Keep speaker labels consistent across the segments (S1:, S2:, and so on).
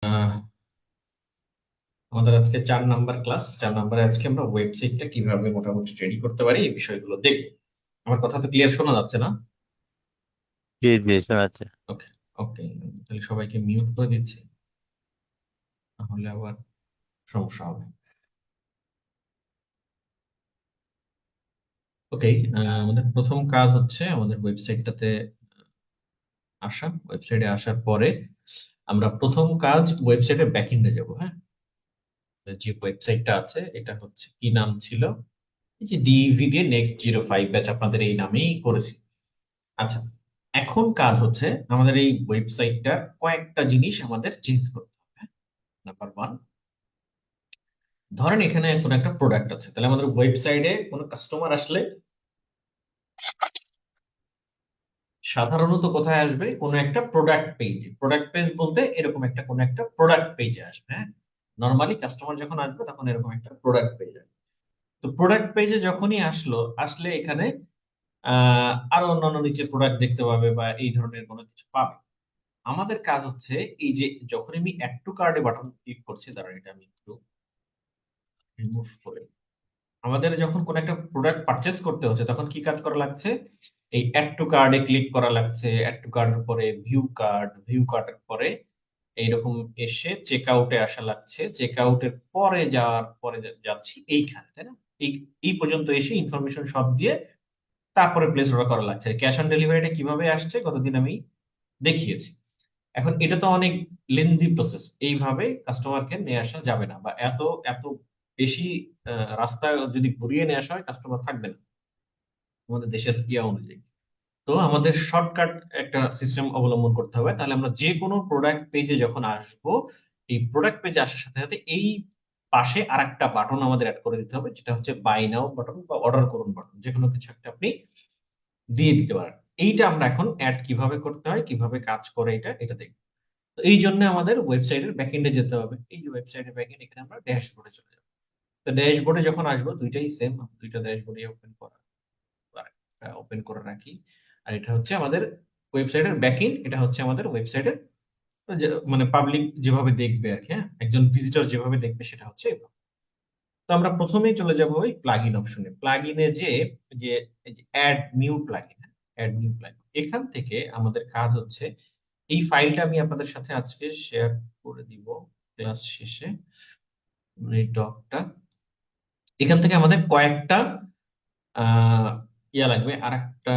S1: আহ, আমাদের আজকে 4 number class. 4 নাম্বারে আজকে আমরা ওয়েবসাইটটা কিভাবে মোটামুটি রেডি করতে পারি এই বিষয়গুলো দেখব। আমার কথা তো ক্লিয়ার শোনা যাচ্ছে না?
S2: জি জি শোনা যাচ্ছে।
S1: ওকে, ওকে। তাহলে সবাইকে মিউট করে দিচ্ছি, তাহলে আবার সমস্যা হবে। ওকে। আমাদের প্রথম কাজ হচ্ছে আমাদের ওয়েবসাইটটাতে আসা। ওয়েবসাইটে আসার পরে আমরা প্রথম কাজ ওয়েবসাইটের ব্যাকএন্ডে যাব। হ্যাঁ, যে ওয়েবসাইটটা আছে এটা হচ্ছে কি নাম ছিল, এই যে ডিভিডি নেক্সট 05 ব্যাচ, আপনাদের এই নামেই করেছি। আচ্ছা, এখন কাজ হচ্ছে আমাদের এই ওয়েবসাইটটার কয়েকটা জিনিস আমাদের চেঞ্জ করতে হবে। নাম্বার ওয়ান, ধরেন এখানে কোনো একটা প্রোডাক্ট আছে, তাহলে আমাদের ওয়েবসাইটে কোনো কাস্টমার আসলে সাধারণত কোথায় আসবে? কোনো একটা প্রোডাক্ট পেজে। প্রোডাক্ট পেজ বলতে এরকম একটা কোনো একটা প্রোডাক্ট পেজে আসবে। হ্যাঁ, নর্মালি কাস্টমার যখন আসবে তখন এরকম একটা প্রোডাক্ট পেজ আসবে। তো প্রোডাক্ট পেজে যখনই আসলে এখানে আরো অন্যান্য নিচে প্রোডাক্ট দেখতে পাবে বা এই ধরনের কোনো কিছু পাবে। আমাদের কাজ হচ্ছে এই যে যখন আমি অ্যাড টু কার্ডে বাটন ক্লিক করছি, দাঁড়ান এটা আমি একটু রিমুভ করে, আমাদের যখন কোন একটা প্রোডাক্ট পারচেস করতে হচ্ছে তখন কি কাজ করা লাগছে? এই অ্যাড টু কার্ডে ক্লিক করা লাগছে। অ্যাড টু কার্ডের পরে ভিউ কার্ড, ভিউ কার্ডের পরে এইরকম এসে চেক আউটে আসা লাগছে। চেক আউটের পরে যাওয়ার পরে যাচ্ছি এইখানে, তাই না? এই এই পর্যন্ত এসে ইনফরমেশন সব দিয়ে তারপরে প্লেস অর্ডার করা লাগছে। ক্যাশ অন ডেলিভারিটা কিভাবে আসছে গতদিন আমি দেখিয়েছি। এখন এটা তো অনেক লেন্দি প্রসেস, এইভাবে কাস্টমারকে নিয়ে আসা যাবে না, বা এত এত বেশি রাস্তা যদি ঘুরিয়ে নিয়ে আসা হয় কাস্টমার থাকবে না আমাদের দেশের ইয়া অনুযায়ী। তো আমাদের শর্টকাট একটা সিস্টেম অবলম্বন করতে হবে। তাহলে আমরা যে কোনো প্রোডাক্ট পেজে যখন আসবো, এই প্রোডাক্ট পেজে আসার সাথে সাথে এই পাশে আরেকটা বাটন আমাদের অ্যাড করে দিতে হবে, যেটা হচ্ছে বাই নাও বাটন বা অর্ডার করুন বাটন, যে কোনো কিছু একটা আপনি দিয়ে দিতে পারেন। এইটা আমরা এখন অ্যাড কিভাবে করতে হয়, কিভাবে কাজ করে এটা এটা দেখবো। তো এই জন্য আমাদের ওয়েবসাইটের ব্যাকএন্ডে যেতে হবে। এই যে ওয়েবসাইটের ব্যাকএন্ড, এখানে আমরা ড্যাশবোর্ডে চলে যাব। তো ড্যাশবোর্ডে যখন আসবো, দুইটাই সেম, দুইটা ড্যাশবোর্ডে ওপেন করে রাখি। আর এটা হচ্ছে আমাদের ওয়েবসাইটের ব্যাকএন্ড, এটা হচ্ছে আমাদের ওয়েবসাইটের মানে পাবলিক যেভাবে দেখবে আর কি। হ্যাঁ, একজন ভিজিটর যেভাবে দেখবে সেটা হচ্ছে এভাবে। তো আমরা প্রথমেই চলে যাব ওই প্লাগইন অপশনে। প্লাগইনে যে যে add new plugin, add new plugin, এখান থেকে আমাদের কাজ হচ্ছে এই ফাইলটা আমি আপনাদের সাথে আজকে শেয়ার করে দিব ক্লাস শেষে, এই ডকটা। এখান থেকে আমাদের কয়েকটা আহ ইয়া লাগবে, আর একটা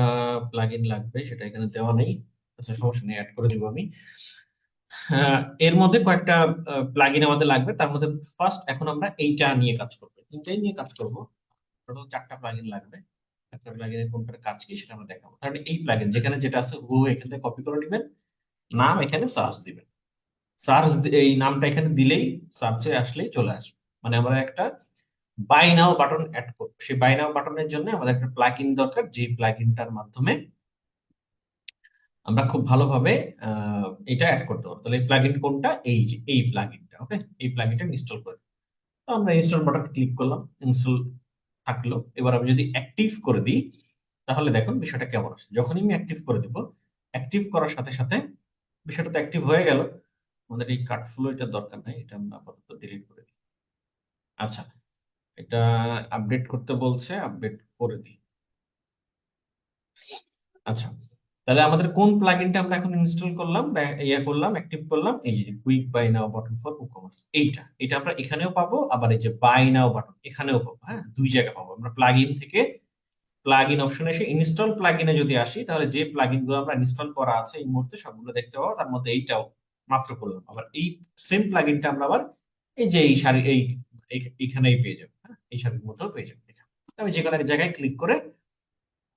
S1: প্লাগইন লাগবে, সেটা এখানে দেওয়া নেই। আচ্ছা, সমস্যা নেই, অ্যাড করে দিব আমি। এর মধ্যে কয়েকটা প্লাগইন আমাদের লাগবে। তার মধ্যে ফার্স্ট এখন আমরা এইটা নিয়ে কাজ করবো, তিনটাই নিয়ে কাজ করব। টোটাল 4টা প্লাগইন লাগবে। 4টা প্লাগইনের কোনটার কাজ কি সেটা আমরা দেখাবো। তাহলে এই প্লাগইন যেখানে যেটা আছে হুবহু এখান থেকে কপি করে নেবেন, নাম এখানে সার্চ দিবেন। এই নামটা এখানে দিলেই সার্চে আসলেই চলে আসবে। মানে আমরা একটা বাই নাও বাটন অ্যাড করব। সেই বাই নাও বাটনের জন্য আমাদের একটা প্লাগইন দরকার, যে প্লাগইনটার মাধ্যমে আমরা খুব ভালোভাবে এটা অ্যাড করতে পারবো। তাহলে এই প্লাগইন কোনটা? এই যে এই প্লাগইনটা। ওকে, এই প্লাগইনটা ইনস্টল করে দিই। তো আমরা ইনস্টল বাটন ক্লিক করলাম, ইনস্টল থাকলো। এবার আমি যদি অ্যাক্টিভ করে দিই, তাহলে দেখুন বিষয়টা কেমন আসে। যখনই আমি অ্যাক্টিভ করে দিব, অ্যাক্টিভ করার সাথে সাথে বিষয়টা তো অ্যাক্টিভ হয়ে গেল। আমাদের এই কাট ফ্লো এটা দরকার নাই, এটা আমরা আপাতত ডিলিট করে দিই। আচ্ছা, এটা আপডেট করতে বলছে, আপডেট করে দিই। আচ্ছা, তাহলে আমাদের কোন প্লাগইনটা আমরা এখন ইনস্টল করলাম বা ইয়া করলাম, অ্যাক্টিভ করলাম? এই যে quick buy now button for ecommerce, এইটা এটা আমরা এখানেও পাবো, আবার এই যে বাই নাও বাটন এখানেও পাবো। হ্যাঁ, দুই জায়গায় পাবো। আমরা প্লাগইন থেকে প্লাগইন অপশনে এসে ইনস্টল প্লাগইনে যদি আসি, তাহলে যে প্লাগইন গুলো আমরা ইনস্টল করা আছে এই মুহূর্তে সবগুলো দেখতে পাবো। তার মধ্যে এইটাও মাত্র করলাম। আবার এই সেম প্লাগইনটা আমরা আবার এই যে এই সারি এইখানেই পেয়ে যাবো। হ্যাঁ, এই সারির মধ্যেও পেয়ে যাবো। এখানে আমি যে কোনো এক জায়গায় ক্লিক করে,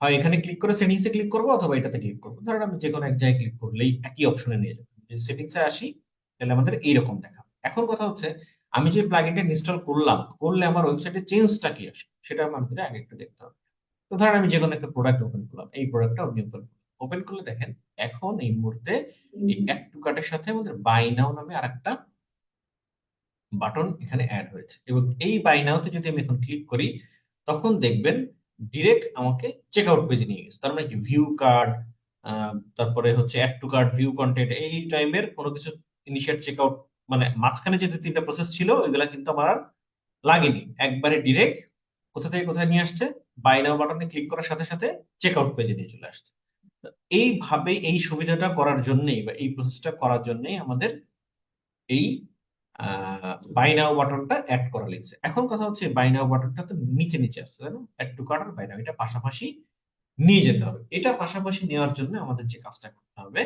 S1: হয় এখানে ক্লিক করে সেটিংসে ক্লিক করবো, অথবা এটাতে ক্লিক করবো। ধরেন আমি যে কোনো এক জায়গায় ক্লিক করলেই একই অপশনে নিয়ে যাবো। যদি সেটিংসে আসি, তাহলে আমাদের এইরকম দেখাবে। এখন কথা হচ্ছে, আমি যে প্লাগইনটা ইনস্টল করলাম, করলে আমার ওয়েবসাইটে চেঞ্জটা কি আসবে সেটা আমাদের আগে একটু দেখতে হবে। তো ধরেন আমি যে কোনো একটা প্রোডাক্ট ওপেন করলাম, এই প্রোডাক্টটা আমি ওপেন করলাম। ওপেন করলে দেখেন এখন এই মুহূর্তে এই অ্যাড টু কার্টের সাথে আমাদের বাই নাও নামে আরেকটা বাটন এখানে অ্যাড হয়েছে। এবং এই বাই নাওতে যদি আমি এখন ক্লিক করি, তখন দেখবেন ডিরেক্ট আমাকে চেক আউট পেজে নিয়ে গেছে। তার মানে কি, ভিউ কার্ড, তারপরে হচ্ছে add to cart, view content, এই টাইমের কোনো কিছু ইনিশিয়েট চেক আউট মানে মাঝখানে যে 3টা প্রসেস ছিল ওইগুলা কিন্তু আমার আর লাগেনি, একবারে ডিরেক্ট কোথা থেকে কোথায় নিয়ে আসছে, বাই নাও বাটনে ক্লিক করার সাথে সাথে চেক আউট পেজে নিয়ে চলে আসছে। তো এইভাবে এই সুবিধাটা করার জন্যই বা এই প্রসেসটা করার জন্যই আমাদের এই বাই নাও বাটনটা অ্যাড করা লিখছে। এখন কথা হচ্ছে বাই নাও বাটনটা তো নিচে নিচে আসছে তাই না, অ্যাড টু কার্ট আর বাই নাও এটা পাশাপাশি নিয়ে যেতে হবে। এটা পাশাপাশি নেওয়ার জন্য আমাদের যে কাজটা করতে হবে,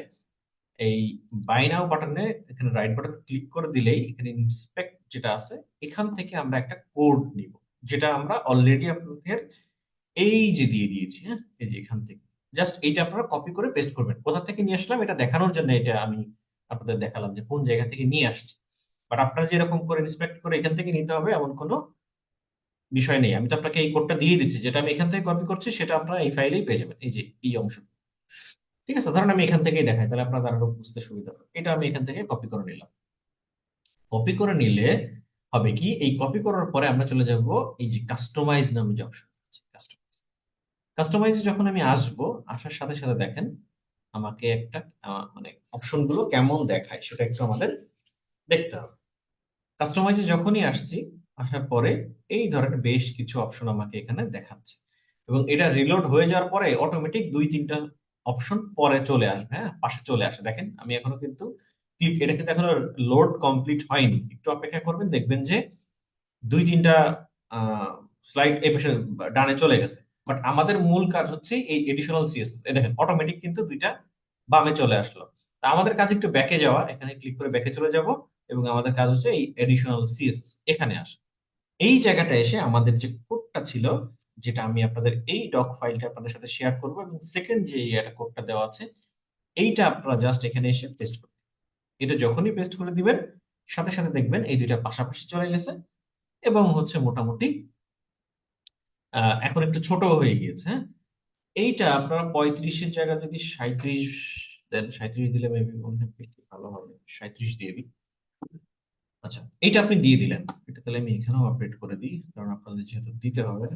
S1: এই বাই নাও বাটনে এখানে রাইট বাটন ক্লিক করে দিলেই এখানে ইন্সপেক্ট যেটা আছে এখান থেকে আমরা একটা কোড নিব, যেটা আমরা অলরেডি আপনাদের এই যে দিয়ে দিয়েছি। হ্যাঁ, এই যে এখান থেকে জাস্ট এইটা আপনারা কপি করে পেস্ট করবেন। কোথা থেকে নিয়ে আসলাম এটা দেখানোর জন্য এটা আমি আপনাদের দেখালাম যে কোন জায়গা থেকে নিয়ে আসছি। বাট আপনারা যে এরকম করে ইন্সপেক্ট করে এখান থেকে নিতে হবে এমন কোনো বিষয় নেই। আমি তো আপনাকে এই কোডটা দিয়ে দিচ্ছি, যেটা আমি এখান থেকে কপি করছি সেটা আপনারা এই ফাইলেই পেয়ে যাবেন, এই যে এই অংশ। ঠিক আছে, ধরেন আমি এখান থেকেই দেখাই তাহলে আপনাদের আরো বুঝতে সুবিধা হবে। এটা আমি এখান থেকে কপি করে নিলাম। কপি করে নিলে হবে কি, এই কপি করার পরে আমরা চলে যাব এই যে কাস্টমাইজ নামে যে অপশন আছে, কাস্টমাইজ। কাস্টমাইজে যখন আমি আসব, আসার সাথে সাথে দেখেন আমাকে একটা মানে অপশন গুলো কেমন দেখায় সেটা একটু আমাদের দেখতে হবে। কাস্টমাইজে যখনই আসছি, আসার পরে এই ধরেন বেশ কিছু অপশন আমাকে এখানে দেখাচ্ছে, এবং এটা রিলোড হয়ে যাওয়ার পরে অটোমেটিক 2-3টা অপশন পরে চলে আসবে। হ্যাঁ, পাশে চলে আসে, দেখেন আমি এখনো কিন্তু ক্লিক, এটা কিন্তু এখনো লোড কমপ্লিট হয়নি, একটু অপেক্ষা করবেন দেখবেন যে 2-3টা স্লাইড এই পাশে ডানে চলে গেছে। বাট আমাদের মূল কাজ হচ্ছে এই এডিশনাল সিএসএস, এই দেখেন অটোমেটিক কিন্তু 2টা বামে চলে আসলো। তা আমাদের কাজ একটু ব্যাকে যাওয়া, এখানে ক্লিক করে ব্যাকে চলে যাব, এবং আমাদের কাজ হচ্ছে এই এডিশনাল সিএসএস এখানে আসে। এই জায়গাটা এসে আমাদের যে কোডটা ছিল, যেটা আমি আপনাদের এই ডক ফাইলটা আপনাদের সাথে শেয়ার করব, এবং সেকেন্ড যে এটা কোডটা দেওয়া আছে এইটা আপনারা জাস্ট এখানে এসে পেস্ট করবেন। এটা যখনই পেস্ট করে দিবেন সাথে সাথে দেখবেন এই দুইটা পাশাপাশি চলে গেছে, এবং হচ্ছে মোটামুটি এখন একটু ছোট হয়ে গিয়েছে। হ্যাঁ, এইটা আপনারা 35-এর জায়গায় যদি 37 দেন, 37 দিলে মেবি মনে হয় বেশি ভালো হবে, 37 দিয়ে দিই। আচ্ছা, এইটা আপনি দিয়ে দিলেন, এটা তাহলে আমি এখানেও আপডেট করে দিই কারণ আপনাদের যেহেতু দিতে হবে।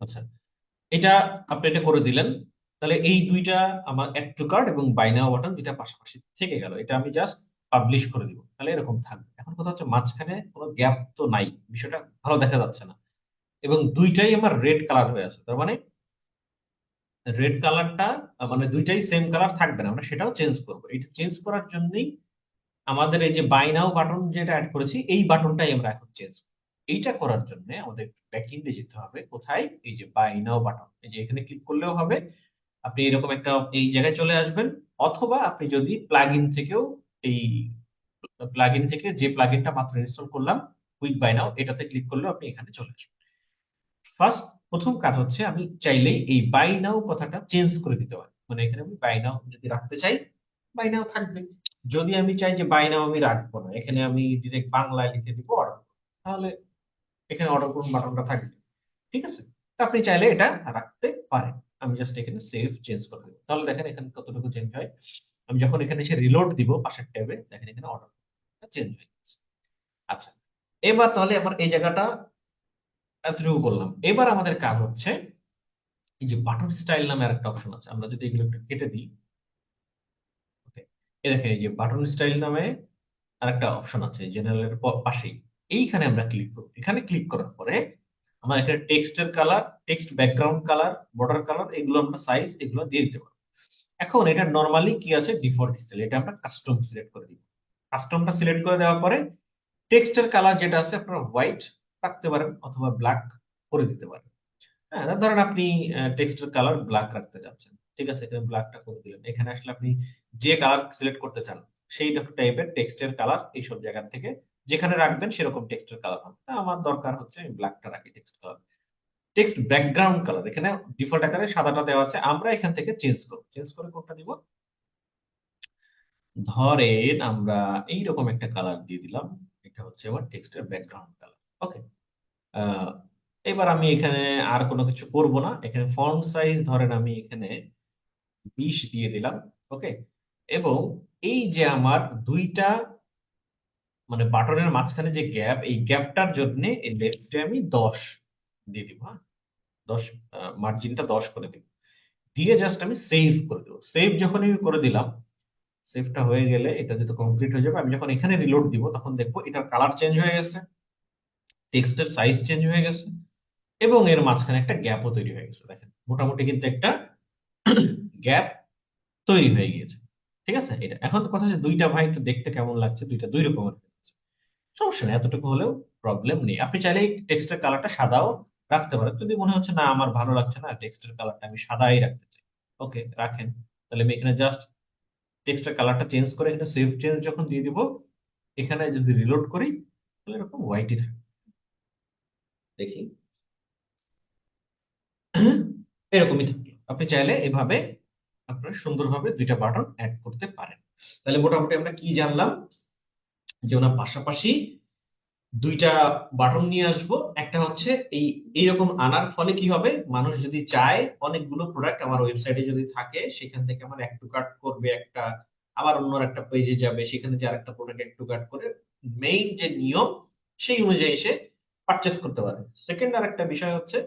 S1: আচ্ছা, এটা আপনি এটা করে দিলেন, তাহলে এই দুইটা আমার অ্যাড টু কার্ট এবং বাই নাও বাটন দুইটা পাশাপাশি থেকে গেল। এটা আমি জাস্ট পাবলিশ করে দিব, তাহলে এরকম থাকবে। এখন কথা হচ্ছে মাঝখানে কোনো গ্যাপ তো নাই, বিষয়টা ভালো দেখা যাচ্ছে না, এবং দুইটাই আমার রেড কালার হয়ে আছে, তার মানে রেড কালারটা মানে দুইটাই সেম কালার থাকবে না, আমরা সেটাও চেঞ্জ করব। এটা চেঞ্জ করার জন্যই আমাদের এই যে বাই নাও বাটন যেটা অ্যাড করেছি এই বাটনটাই আমরা এখন চেঞ্জ করব। এইটা করার জন্য আমাদের ব্যাকএন্ডে যেতে হবে, কোথায়, এই যে বাই নাও বাটন, এই যে এখানে ক্লিক করলেও হবে। আপনি এরকম একটা এই জায়গায় চলে আসবেন, অথবা আপনি যদি প্লাগইন থেকেও এই প্লাগইন থেকে যে প্লাগইনটা মাত্র ইনস্টল করলাম কুইক বাই নাও, এটাতে ক্লিক করলেও আপনি এখানে চলে আসবেন। ফার্স্ট প্রথম কাজ হচ্ছে আমি চাইলেই এই বাই নাও কথাটা চেঞ্জ করে দিতে পারি, মানে এখানে আমি বাই নাও যদি রাখতে চাই বাই নাও থাকবে, যদি আমি চাই যে বাই নাও আমি রাখবো না, এখানে আমি ডিরেক্ট বাংলায় লিখে দিব অর্ডার, তাহলে এখানে অর্ডার করুন বাটনটা থাকবে। ঠিক আছে, তো আপনি চাইলে এটা রাখতে পারেন। আমি জাস্ট এখানে সেভ চেঞ্জ করে দেবো, তাহলে দেখেন এখানে কতটুকু চেঞ্জ হয়। আমি যখন এখানে এসে রিলোড দিব পাশের ট্যাবে, দেখেন এখানে অর্ডার চেঞ্জ হয়ে গেছে। আচ্ছা, এবার তাহলে আমার এই জায়গাটা এতটুকু করলাম। এবার আমাদের কাজ হচ্ছে এই যে বাটন স্টাইল নামে আরেকটা অপশন আছে, আমরা যদি এগুলো একটু কেটে দিই, ওকে, এই দেখেন এই যে বাটন স্টাইল নামে আরেকটা অপশন আছে জেনারেলের পাশেই, এইখানে আমরা ক্লিক করব। এখানে ক্লিক করার পরে আমরা এখানে টেক্সটের colour, text background colour, border colour, এগুলো আমরা সাইজ এগুলো দিয়ে দিতে পারবো। এখন এটা নরমালি কি আছে ডিফল্ট স্টাইল, এটা আমরা কাস্টম সিলেক্ট করে দিব। কাস্টমটা সিলেক্ট করে দেওয়ার পরে টেক্সটের কালার যেটা আছে আপনারা হোয়াইট রাখতে পারেন অথবা ব্ল্যাক করে দিতে পারেন। হ্যাঁ, ধরেন আপনি টেক্সটের কালার ব্ল্যাক রাখতে চাচ্ছেন, ঠিক আছে, এখানে ব্ল্যাকটা করে দিলেন। এখানে আসলে আপনি যে কালার সিলেক্ট করতে চান সেই টাইপের টেক্সটের কালার এইসব জায়গা থেকে যেখানে রাখবেন সেরকম টেক্সটের কালার হবে। তা আমার দরকার হচ্ছে আমি ব্ল্যাকটা রাখি text colour. Text background colour এখানে ডিফল্ট আকারে সাদাটা দেওয়া আছে, আমরা এখান থেকে চেঞ্জ করব। চেঞ্জ করে কোনটা দিব, ধরেন আমরা এইরকম একটা কালার দিয়ে দিলাম, এটা হচ্ছে আমার টেক্সটের ব্যাকগ্রাউন্ড কালার। ওকে, এবার আমি এখানে আর কোনো কিছু করব না, এখানে ফন্ট সাইজ ধরেন আমি এখানে 20 দিয়ে দিলাম। ওকে, এবং এই যে আমার দুইটা মানে বাটনের মাঝখানে যে গ্যাপ, এই গ্যাপটার জন্য এই লেফটে আমি 10 দিয়ে দিব। হ্যাঁ, 10 মার্জিনটা 10 করে দিব, দিয়ে জাস্ট আমি সেভ করে দেবো। সেভ যখন আমি করে দিলাম সেভটা হয়ে গেলে এটা যেহেতু কমপ্লিট হয়ে যাবে, আমি যখন এখানে রিলোড দিব তখন দেখবো এটার কালার চেঞ্জ হয়ে গেছে, টেক্সটের সাইজ চেঞ্জ হয়ে গেছে, এবং এর মাঝখানে একটা গ্যাপও তৈরি হয়ে গেছে। দেখেন মোটামুটি কিন্তু একটা গ্যাপ তৈরি হয়ে গিয়েছে। ঠিক আছে, এটা এখন কথা হচ্ছে দুইটা ভাই একটু দেখতে কেমন লাগছে, দুইটা দুই রকমের লাগছে। সমস্যা নেই, এতটুকু হলেও প্রবলেম নেই। আপনি চাইলে টেক্সটের কালারটা সাদাও রাখতে পারেন, যদি মনে হচ্ছে না আমার ভালো লাগছে না টেক্সটের কালারটা আমি সাদাই রাখতে চাই, ওকে রাখেন। তাহলে আমি এখানে জাস্ট টেক্সটের কালারটা চেঞ্জ করে এখানে সেভ চেঞ্জ যখন দিয়ে দিব, এখানে যদি রিলোড করি তাহলে এরকম হোয়াইটই থাকে। দেখি এরকমই থাকলো। আপনি চাইলে এভাবে আপনারা সুন্দরভাবে দুইটা বাটন অ্যাড করতে পারেন। তাহলে মোটামুটি আমরা কি জানলাম, যে ওনার পাশাপাশি দুইটা বাটন নিয়ে আসবো। একটা হচ্ছে এইরকম আনার ফলে কি হবে, মানুষ যদি চায় অনেকগুলো প্রোডাক্ট আমার ওয়েবসাইটে যদি থাকে, সেখান থেকে আমার এক টু কার্ট করবে একটা, আবার অন্য একটা পেজে যাবে, সেখানে যে আরেকটা প্রোডাক্ট এক টু কার্ট করে মেইন যে নিয়ম সেই অনুযায়ী সে পারচেস করতে পারে। সেকেন্ড আর একটা বিষয় হচ্ছে,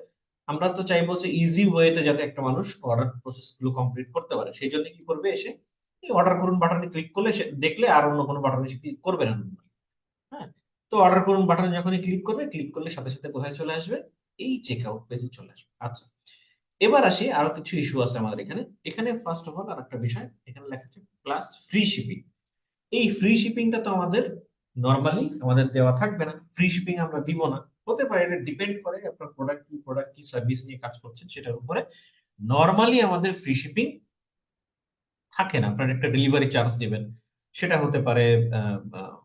S1: আমরা তো চাইবো যে ইজি ওয়েতে যাতে একটা মানুষ অর্ডার প্রসেস গুলো কমপ্লিট করতে পারে, সেই জন্য কি করবে, এসে অর্ডার করুন বাটনে ক্লিক করলে সে দেখলে আর অন্য কোনো বাটনে সে ক্লিক করবে না। হ্যাঁ, তো অর্ডার করুন বাটনে যখনই ক্লিক করবে, ক্লিক করলে সাথে সাথে কোথায় চলে আসবে, এই চেক আউট পেজে চলে আসবে। আচ্ছা, এবার আসি আরো কিছু ইস্যু আছে আমাদের এখানে। এখানে ফার্স্ট অফ অল আর একটা বিষয়, এখানে লেখা আছে প্লাস ফ্রি শিপিং। এই ফ্রি শিপিংটা তো আমাদের নরমালি আমাদের দেওয়া থাকবে না, ফ্রি শিপিং আমরা দিব না। হতে পারে, এটা ডিপেন্ড করে আপনার প্রোডাক্ট কি সার্ভিস নিয়ে কাজ করছেন সেটার উপরে। নরমালি আমাদের ফ্রি শিপিং থাকে না, আপনার একটা ডেলিভারি চার্জ দিবেন, সেটা হতে পারে আহ, আহ,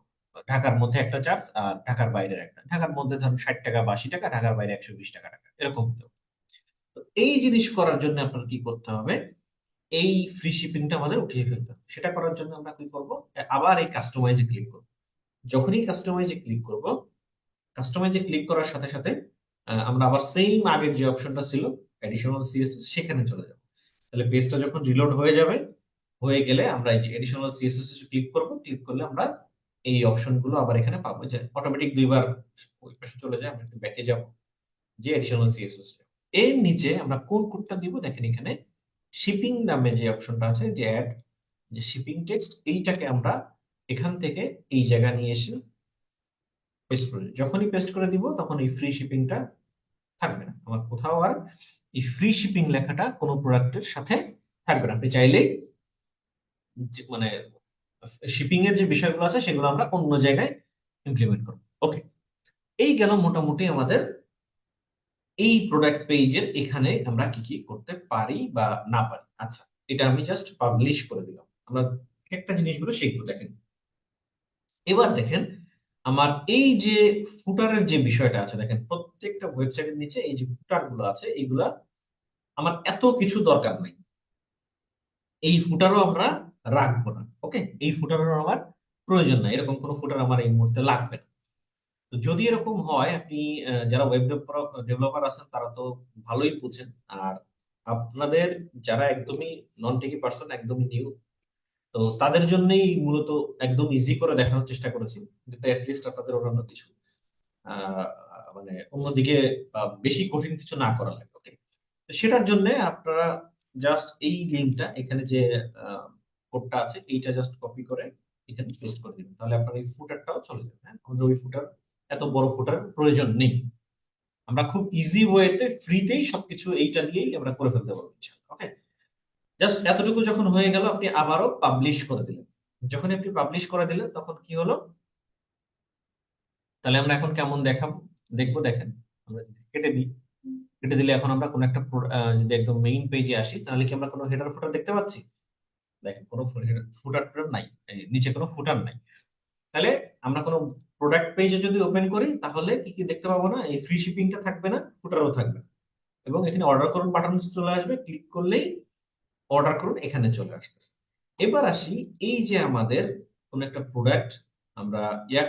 S1: ঢাকার মধ্যে একটা চার্জ আর ঢাকার বাইরের একটা, ঢাকার মধ্যে ধরুন 60 টাকা বা 80 টাকা, ঢাকার বাইরে 120 টাকা টাকা এরকম হতে পারে। তো এই জিনিস করার জন্য আপনার কি করতে হবে, এই ফ্রি শিপিংটা আমাদের উঠিয়ে ফেলতে হবে। সেটা করার জন্য আমরা কি করব, আবার এই কাস্টমাইজে ক্লিক করব। যখনই কাস্টমাইজে ক্লিক করব, কাস্টমাইজে ক্লিক করার সাথে সাথে আমরা আবার সেম আগের যে অপশনটা ছিল এডিশনাল সিএসএস, সেখানে চলে যাব। তাহলে পেজটা যখন রিলোড হয়ে যাবে, হয়ে গেলে আমরা এই যে এডিশনাল সিএসএস এ ক্লিক করব, ক্লিক করলে আমরা এই অপশন গুলো আবার এখানে পাবো, যে অটোমেটিক দুইবার ওই পাশে চলে যায়। আমরা একটু ব্যাকে যাব, যে এডিশনাল সিএসএস এর নিচে আমরা কোন কোডটা দিব, দেখেন এখানে শিপিং নামে যে অপশনটা আছে, যে অ্যাড, যে শিপিং টেক্সট, এইটাকে আমরা এখান থেকে এই জায়গা নিয়ে এসে পেস্ট করে যখনই পেস্ট করে দিব, তখন এই ফ্রি শিপিংটা থাকবে না আমার কোথাও, আর এই ফ্রি শিপিং লেখাটা কোনো প্রোডাক্টের সাথে থাকবে না। আপনি চাইলেই মানে শিপিং এর যে বিষয়গুলো আছে সেগুলো আমরা অন্য জায়গায় ইমপ্লিমেন্ট করবো। ওকে, এই গেল মোটামুটি আমাদের এই প্রোডাক্ট পেজের এখানে আমরা কি কি করতে পারি বা না পারি। আচ্ছা, এটা আমি জাস্ট পাবলিশ করে দিলাম, আমরা একটা জিনিসগুলো শিখবো। দেখেন এবার দেখেন আমার এই যে ফুটারের যে বিষয়টা আছে, দেখেন প্রত্যেকটা ওয়েবসাইটের নিচে এই যে ফুটার গুলো আছে, এগুলা আমার এত কিছু দরকার নাই, এই ফুটারও আমরা রাখবো না। ওকে, এই ফুটারও আমার প্রয়োজন নাই, এরকম কোনো ফুটার আমার এই মুহূর্তে লাগবে না। তো যদি এরকম হয়, আপনি যারা ওয়েব ডেভেলপার আছেন তারা তো ভালোই বুঝেন, আর আপনাদের যারা একদমই নন টেকি পার্সন, একদমই নিউ, তো তাদের জন্যই মূলত একদম ইজি করে দেখানোর চেষ্টা করেছি, যাতে অ্যাটলিস্ট আপনাদের অন্যান্য কিছু আহ মানে অন্যদিকে বেশি কঠিন কিছু না করা লাগে। ওকে, তো সেটার জন্য আপনারা জাস্ট এই লিঙ্কটা, এখানে যে কোডটা আছে এইটা জাস্ট কপি করে এখানে পেস্ট করে দিবেন, তাহলে আপনার এই ফুটারটাও চলে যাবে। হ্যাঁ, আমাদের ওই ফুটার, এত বড় ফুটার প্রয়োজন নেই, আমরা খুব ইজি ওয়েতে ফ্রিতেই সবকিছু এইটা দিয়েই আমরা করে ফেলতে পারবো। ওকে, জাস্ট এতটুকু যখন হয়ে গেল, আপনি আবারও পাবলিশ করে দিলেন। যখন আপনি পাবলিশ করে দিলেন তখন কি হলো, তাহলে আমরা এখন কেমন দেখাবো দেখবো। দেখেন আমরা যদি কেটে দিই, কেটে দিলে এখন আমরা কোনো একটা যদি একদম মেইন পেজে আসি, তাহলে কি আমরা কোনো হেডার ফুটার দেখতে পাচ্ছি? দেখেন কোনো ফুটার টুটার নাই, এই নিচে কোনো ফুটার নাই। তাহলে আমরা কোনো প্রোডাক্ট পেজে যদি ওপেন করি, তাহলে কি কি দেখতে পাবো না, এই ফ্রি শিপিংটা থাকবে না, ফুটারও থাকবে না, এবং এখানে অর্ডার করুন বাটন চলে আসবে, ক্লিক করলেই অর্ডার করুন এখানে চলে আসতেছে। এবার আসি, এই যে আমাদের কোন একটা প্রোডাক্ট আমরা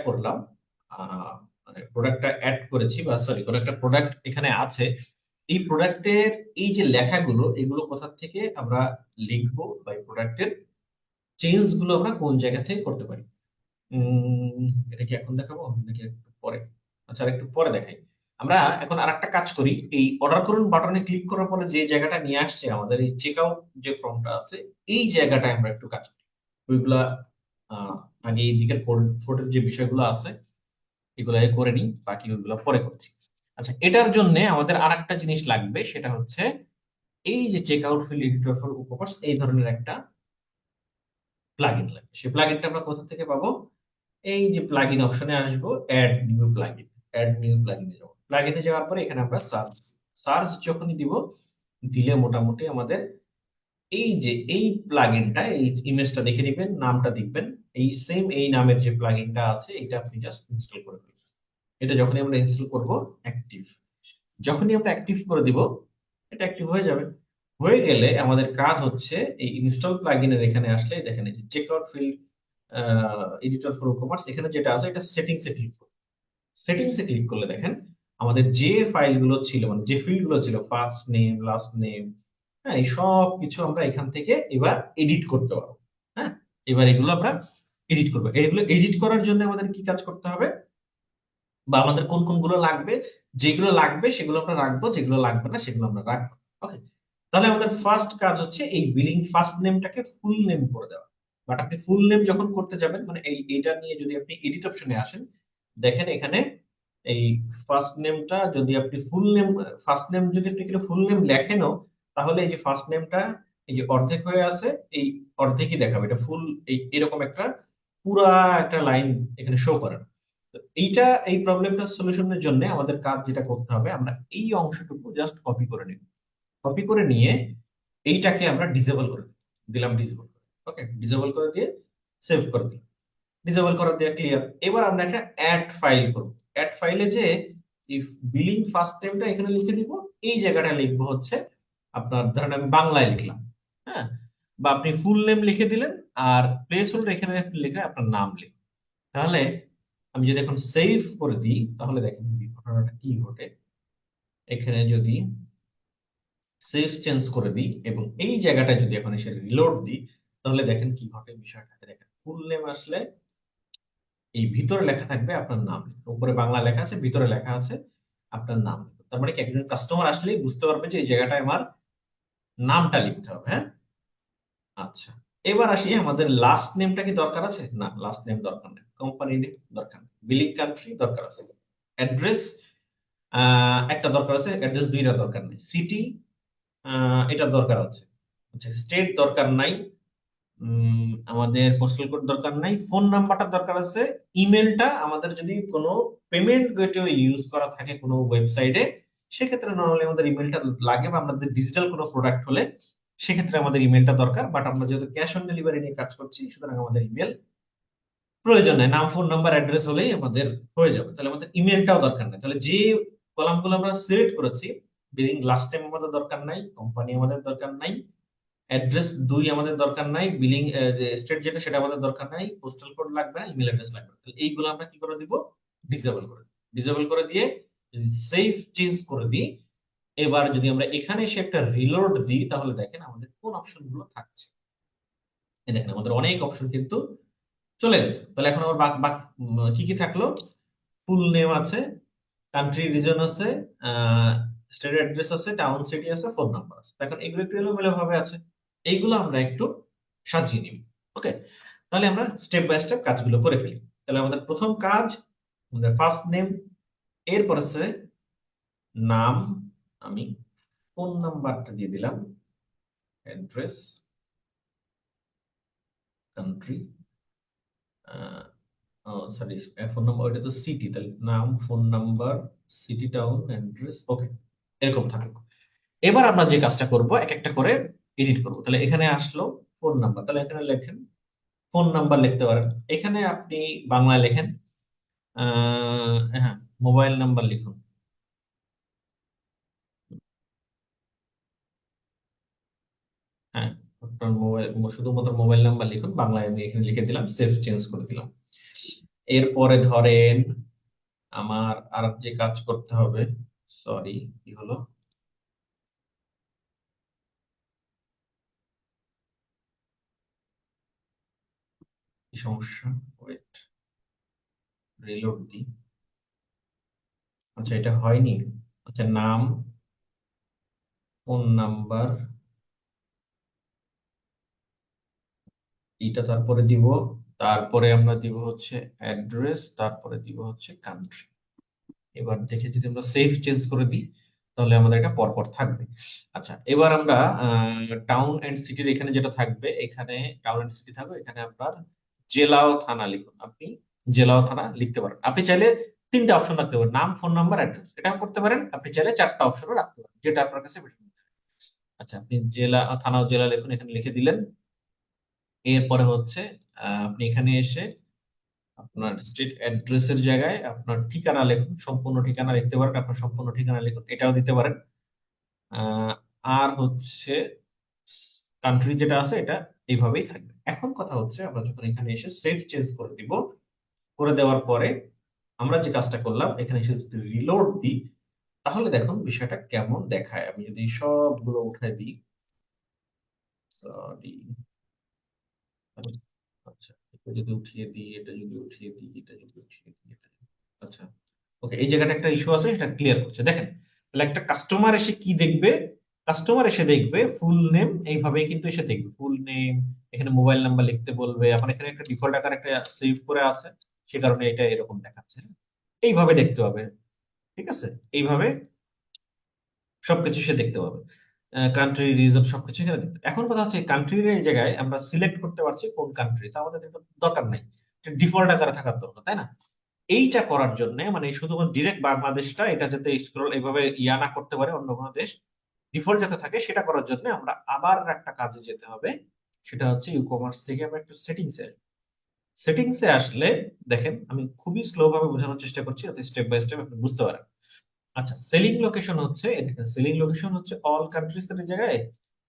S1: করলাম, মানে প্রোডাক্টটা অ্যাড করেছি, বা সরি কোন একটা প্রোডাক্ট এখানে আছে, এই প্রোডাক্টের এই যে লেখাগুলো, এগুলো কোথা থেকে আমরা লিখবো, বা এই প্রোডাক্টের চেঞ্জ গুলো আমরা কোন জায়গা থেকে করতে পারি। এটা কি এখন দেখাবো নাকি একটু পরে? আচ্ছা, আর একটু পরে দেখাই। আমরা এখন আরেকটা কাজ করি, এই অর্ডার করুন বাটনে ক্লিক করার পরে যে জায়গাটা নিয়ে আসছে আমাদের এই চেক আউট যে ফর্মটা আছে, এই জায়গাটায় আমরা একটু কাজ করি। ওইগুলা আহ আগে এই দিকের ফোর্টের যে বিষয়গুলো আছে এগুলো আগে করে নিই, বাকি ওইগুলো পরে করছি। আচ্ছা, এটার জন্য আমাদের আরেকটা জিনিস লাগবে, সেটা হচ্ছে এই যে checkout field editor for WooCommerce, এই ধরনের একটা প্লাগইন লাগবে। সেই প্লাগইনটা আমরা কোথা থেকে পাবো? এই যে প্লাগইন অপশনে আসবো, add new plugin, add new প্লাগইনে যাবো। প্লাগইনে যাওয়ার পরে এখানে আমরা সার্চ, সার্চ যখনই দিব, দিলে মোটামুটি আমাদের এই যে এই প্লাগইনটা, এই ইমেজটা দেখে নেবেন, নামটা দেখবেন, এই সেম এই নামের যে প্লাগইনটা আছে এটা আপনি জাস্ট ইনস্টল করে ফেলছেন। এটা যখনই আমরা ইনস্টল করব, অ্যাক্টিভ, যখনই আমরা অ্যাক্টিভ করে দিব, এটা অ্যাক্টিভ হয়ে যাবে। হয়ে গেলে আমাদের কাজ হচ্ছে এই ইনস্টল প্লাগইনের এখানে আসলে দেখেন এই যে checkout field editor for commerce, এখানে যেটা আছে এটা সেটিংসে ক্লিক করুন। সেটিংসে ক্লিক করলে দেখেন আমাদের যে ফাইলগুলো ছিল, মানে যে ফিল্ডগুলো ছিল, ফার্স্ট নেম, লাস্ট নেম, হ্যাঁ, এই সব কিছু আমরা এখান থেকে এবার এডিট করতে পারবো। হ্যাঁ, এবার এগুলো আমরা এডিট করবো। এগুলো এডিট করার জন্য আমাদের কি কাজ করতে হবে, বা আমাদের কোন কোনগুলো লাগবে? যেগুলো লাগবে সেগুলো আমরা রাখবো, যেগুলো লাগবে না সেগুলো আমরা রাখবো। ওকে, তাহলে আমাদের ফার্স্ট কাজ হচ্ছে এই বিলিং ফার্স্ট নেমটাকে ফুল নেম করে দেওয়া। বাট আপনি ফুল নেম যখন করতে যাবেন, মানে এইটা নিয়ে যদি আপনি এডিট অপশনে আসেন, দেখেন এখানে এই ফার্স্ট নেমটা যদি আপনি ফুল নেম, ফার্স্ট নেম যদি আপনি ফুল নেম লেখেনও, তাহলে এই যে ফার্স্ট নেমটা এই যে অর্ধেক হয়ে আছে, এই অর্ধেকই দেখাবে, এটা ফুল এই এরকম একটা পুরা একটা লাইন এখানে শো করে না। তো এইটা, এই প্রবলেমটা সলিউশনের জন্য আমাদের কাজ যেটা করতে হবে, আমরা এই অংশটুকু জাস্ট কপি করে নিব। কপি করে নিয়ে এইটাকে আমরা ডিসেবল করে দিলাম, ডিসেবল করে, ওকে, ডিসেবল করে দিয়ে সেভ করে দিই, ডিসেবল করে দিয়ে ক্লিয়ার। এবার আমরা একটা অ্যাড ফাইল করব। অ্যাড ফাইলে যে ইফ বিলিং ফার্স্ট নেমটা এখানে লিখে দিব, এই জায়গাটা লিখবো হচ্ছে আপনার, ধরেন আমি বাংলায় লিখলাম, হ্যাঁ, বা আপনি ফুল নেম লিখে দিলেন, আর প্লেস হোল্ডার এখানে আপনি লিখে আপনার নাম লিখুন। তাহলে আমি যদি এখন সেভ করে দিই, তাহলে দেখেন ঘটনাটা কি ঘটে। এখানে যদি সেভ চেঞ্জ করে দিই এবং এই জায়গাটা যদি এখন এসে রিলোড দিই, তাহলে দেখেন কি ঘটে বিষয়টাকে। দেখেন ফুল নেম আসলে এই ভিতরে লেখা থাকবে আপনার নাম, উপরে বাংলা লেখা আছে, ভিতরে লেখা আছে আপনার নাম। তার মানে কি একজন কাস্টমার আসলেই বুঝতে পারবে যে এই জায়গাটায় আমার নামটা লিখতে হবে। হ্যাঁ, আচ্ছা, এবার আসি আমাদের লাস্ট নেমটা কি দরকার আছে? না, লাস্ট নেম দরকার নেই, কোম্পানি নেম দরকার নেই, বিলিং কান্ট্রি দরকার আছে, অ্যাড্রেস একটা দরকার আছে, অ্যাড্রেস দুইটা দরকার নেই, সিটি এটা দরকার আছে, আচ্ছা স্টেট দরকার নাই, আমাদের পোস্টাল কোড দরকার নাই, ফোন নাম্বারটা দরকার আছে, ইমেলটা আমাদের যদি কোনো পেমেন্ট গেটওয়ে ইউজ করা থাকে কোনো ওয়েবসাইটে, সেক্ষেত্রে নরমালি আমাদের ইমেলটা লাগে, বা আমাদের ডিজিটাল কোনো প্রোডাক্ট হলে সেক্ষেত্রে আমাদের ইমেলটা দরকার। বাট আমরা যেহেতু ক্যাশ অন ডেলিভারি নিয়ে কাজ করছি, সুতরাং আমাদের ইমেল প্রয়োজন নেই, নাম ফোন নাম্বার অ্যাড্রেস হলেই আমাদের হয়ে যাবে। তাহলে আমাদের ইমেলটাও দরকার নেই। তাহলে যে কলামগুলো আমরা সিলেক্ট করেছি, বিলিং লাস্ট টাইম আমাদের দরকার নাই, কোম্পানি আমাদের দরকার নাই, অ্যাড্রেস দুই আমাদের দরকার নাই, বিলিং স্টেট যেটা সেটা আমাদের দরকার নাই, পোস্টাল কোড লাগবে না, ইমেল অ্যাড্রেস লাগবে না। তাহলে এইগুলো আমরা কি করে দিব? ডিসেবল করে দিব। ডিসেবল করে দিয়ে যদি সেভ চেঞ্জ করে দিই, এবার যদি আমরা এখানে এসে একটা রিলোড দিই, তাহলে দেখেন আমাদের কোন অপশন গুলো থাকছে। এই দেখেন আমাদের অনেক অপশন কিন্তু চলে গেছে। তাহলে এখন আমার কি কি থাকলো? ফুল নেম আছে, কান্ট্রি রিজন আছে, স্টেট অ্যাড্রেস আছে, টাউন সিটি আছে, ফোন নাম্বার আছে। এখন এগুলো একটু এলোমেলো ভাবে আছে, এইগুলো আমরা একটু সাজিয়ে নিব। ওকে, তাহলে আমরা স্টেপ বাই স্টেপ কাজগুলো করে ফেলি। তাহলে আমাদের প্রথম কাজ, আমাদের ফার্স্ট নেম, এরপর আছে নাম, আমি ফোন নাম্বারটা দিয়ে দিলাম, address, country, sorry phone number, ওইটা তো সিটি, তাহলে নাম, phone number, city, town, address, okay, এরকম থাকুক। এবার আমরা যে কাজটা করব, এক একটা করে এডিট করব। তাহলে এখানে আসলো ফোন নাম্বার, তাহলে এখানে লেখেন ফোন নাম্বার লিখতে পারেন, এখানে আপনি বাংলায় লেখেন, হ্যাঁ, মোবাইল নাম্বার লিখুন, হ্যাঁ, আপনার মোবাইল, শুধুমাত্র মোবাইল নাম্বার লিখুন, বাংলায় আমি এখানে লিখে দিলাম, সেভ চেঞ্জ করে দিলাম। এরপরে ধরেন আমার আর যে কাজ করতে হবে, সরি কি হলো, কি সমস্যা, ওয়েট, রিলোড দিই। আচ্ছা, এটা হয়নি। আচ্ছা, নাম, ফোন নাম্বার, এইটা তারপরে দিব, তারপরে আমরা দিব হচ্ছে অ্যাড্রেস, তারপরে দিব হচ্ছে কান্ট্রি। এবার দেখে যদি আমরা সেভ চেঞ্জ করে দিই তাহলে আমাদের এটা পরপর থাকবে। আচ্ছা, এবার আমরা টাউন এন্ড সিটির এখানে যেটা থাকবে, এখানে টাউন এন্ড সিটি থাকবে, এখানে আপনার জেলা ও থানা লিখুন। আপনি জেলা ও থানা লিখতে পারেন। আপনি চাইলে তিনটা অপশন রাখতে পারেন, নাম, ফোন নাম্বার, অ্যাড্রেস, এটা করতে পারেন। আপনি চাইলে চারটা অপশনও রাখতে পারেন, যেটা আপনার কাছে বেশি মনে হয়। আচ্ছা, আপনি জেলা, থানা ও জেলা লিখুন, এখানে লিখে দিলেন। এরপরে হচ্ছে আপনি এখানে এসে আপনার স্ট্রিট অ্যাড্রেসের জায়গায় আপনার ঠিকানা লিখুন, সম্পূর্ণ ঠিকানা লিখতে পারেন, আপনার সম্পূর্ণ ঠিকানা লিখুন, এটাও দিতে পারেন। আহ, আর হচ্ছে কান্ট্রি যেটা আছে এটা এইভাবেই থাকবে। এখন কথা হচ্ছে আমরা যখন এখানে এসে সেভ চেঞ্জ করে দিব, করে দেওয়ার পরে আমরা যে কাজটা করলাম, এখানে এসে যদি রিলোড দিই তাহলে দেখুন বিষয়টা কেমন দেখায়। আমি যদি সবগুলো উঠাই দিই, সরি, আচ্ছা, এটা যদি উঠিয়ে দিই, এটা যদি উঠিয়ে দিই, এটা যদি উঠিয়ে দিই, আচ্ছা, ওকে, এই জায়গাটা একটা ইস্যু আছে, এটা ক্লিয়ার করছে। দেখেন, তাহলে একটা কাস্টমার এসে কি দেখবে? কাস্টমার এসে দেখবে ফুল নেম, এইভাবে কিন্তু এসে দেখবে ফুল নেম, এখানে মোবাইল নাম্বার লিখতে বলবে। আমার এখানে একটা ডিফল্ট আকার একটা সেভ করে আছে, সে কারণে এটা এরকম দেখাচ্ছে। এইভাবে দেখতে হবে, ঠিক আছে? এইভাবে সবকিছু সে দেখতে পাবে, কান্ট্রি, রিজন, সবকিছু এখানে দেখতে। এখন কথা হচ্ছে কান্ট্রির এই জায়গায় আমরা সিলেক্ট করতে পারছি কোন কান্ট্রি, তা আমাদের এটা দরকার নেই, ডিফল্ট আকারে থাকার দরকার, তাই না? এইটা করার জন্য মানে শুধুমাত্র ডিরেক্ট বাংলাদেশটা এটা যাতে স্ক্রল এইভাবে ইয়া না করতে পারে অন্য কোনো দেশ, ডিফল্ট যাতে থাকে, সেটা করার জন্য আমরা আবার একটা কাজে যেতে হবে। সেটা হচ্ছে ই কমার্স থেকে আমরা একটু সেটিংসে, সেটিংসে আসলে দেখেন আমি খুবই স্লো ভাবে বোঝানোর চেষ্টা করছি যাতে স্টেপ বাই স্টেপ আপনি বুঝতে পারেন। আচ্ছা, সেলিং লোকেশন হচ্ছে, এই দেখেন সেলিং লোকেশন হচ্ছে অল কান্ট্রিজ এর জায়গায়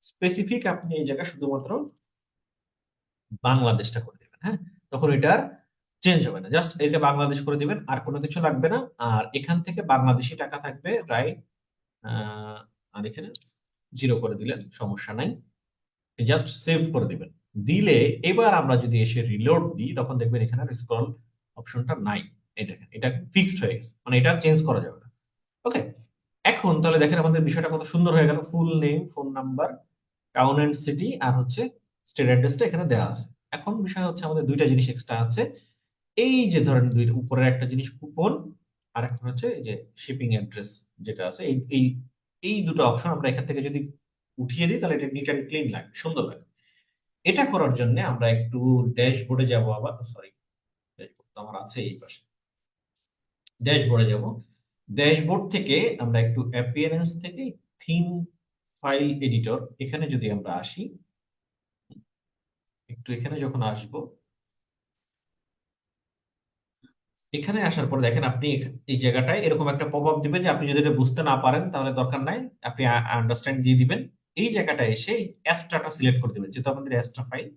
S1: স্পেসিফিক আপনি এই জায়গায় শুধুমাত্র বাংলাদেশটা করে দিবেন, হ্যাঁ? তখন এটার চেঞ্জ হবে না, জাস্ট এটা বাংলাদেশ করে দিবেন, আর কোনো কিছু লাগবে না। আর এখান থেকে বাংলাদেশি টাকা থাকবে, রাইট? আর এখানে জিরো করে দিলেন, সমস্যা নাই, জাস্ট সেভ করে দিবেন। দিলে এবার আমরা যদি এসে রিলোড দিই তখন দেখবেন এখানে স্ক্রল অপশনটা নাই। এই দেখেন এটা ফিক্সড হয়ে গেছে, মানে এটা চেঞ্জ করা যাবে না। ওকে, এখন তাহলে দেখেন আমাদের বিষয়টা কত সুন্দর হয়ে গেল। Full name, phone number, town and city, আর হচ্ছে স্টেট অ্যাড্রেসটা এখানে দেওয়া আছে। এখন বিষয় হচ্ছে আমাদের দুইটা জিনিস এক্সট্রা আছে। এই যে ধরেন দুই উপরের একটা জিনিস কুপন, আর একটা হচ্ছে এই যে শিপিং অ্যাড্রেস যেটা আছে, এই এই এই দুটো অপশন আমরা এখান থেকে যদি উঠিয়ে দিই তাহলে এটা নিট এন্ড ক্লিন লাগে, সুন্দর লাগে। এটা করার জন্য আমরা একটু ড্যাশবোর্ডে যাব, আবার সরি, ড্যাশবোর্ড তো আমার আছে এই পাশে। ড্যাশবোর্ডে যাব, ড্যাশবোর্ড থেকে আমরা একটু অ্যাপিয়ারেন্স থেকে থিম ফাইল এডিটর, এখানে যদি আমরা আসি, একটু এখানে যখন আসবো, এখানে আসার পর দেখেন আপনি এই জায়গাটায় এরকম একটা পপ আপ দিবে যে আপনি যদি এটা বুঝতে না পারেন তাহলে দরকার নাই, আপনি আন্ডারস্ট্যান্ড দিয়ে দিবেন। এই জায়গাটায় এসে অ্যাস্ট্রাটা সিলেক্ট করে দিবেন, যেহেতু আমাদের অ্যাস্ট্রা ফাইল।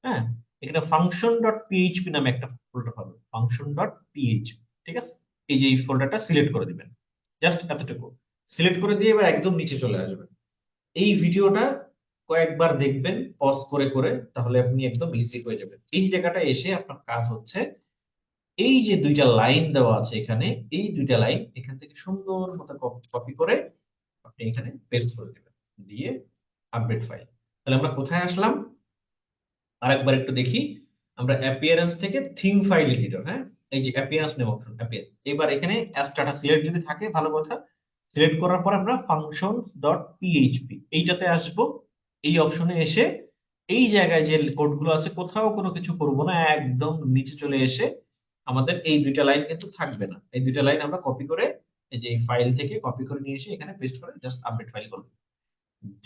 S1: হ্যাঁ, এখানে ফাংশন ডট পিএইচপি নামে একটা ফোল্ডার পাবেন, ফাংশন ডট পিএইচপি, ঠিক আছে? এই যে এই ফোল্ডারটা সিলেক্ট করে দিবেন, জাস্ট এতটুকু সিলেক্ট করে দিয়ে এবার একদম নিচে চলে আসবেন। এই ভিডিওটা কয়েকবার দেখবেন পজ করে করে, তাহলে আপনি একদম ইজি হয়ে যাবেন। এই জায়গাটায় এসে আপনার কাজ হচ্ছে এই যে দুইটা লাইন দেওয়া আছে এখানে, এই দুইটা লাইন এখান থেকে সুন্দর মতো কপি করে আপনি এখানে পেস্ট করে দিবেন, দিয়ে আপডেট ফাইল। তাহলে আমরা কোথায় আসলাম আরেকবার একটু দেখি। আমরা অ্যাপিয়ারেন্স থেকে থিম ফাইল এডিটর, হ্যাঁ, এই যে অ্যাপিয়ারেন্স নেম অপশন, অ্যাপিয়ার, এবার এখানে অ্যাস্ট্রাটা সিলেক্ট যদি থাকে ভালো কথা। সিলেক্ট করার পর আমরা ফাংশনস ডট পিএইচপি এইটাতে আসবো। এই অপশনে এসে এই জায়গায় যে কোডগুলো আছে কোথাও কোনো কিছু করবো না, একদম নিচে চলে এসে আমাদের এই দুইটা লাইন কিন্তু থাকবে না, এই দুইটা লাইন আমরা কপি করে এই যে ফাইল থেকে কপি করে নিয়ে এসে এখানে পেস্ট করে জাস্ট আপডেট ফাইল করবো।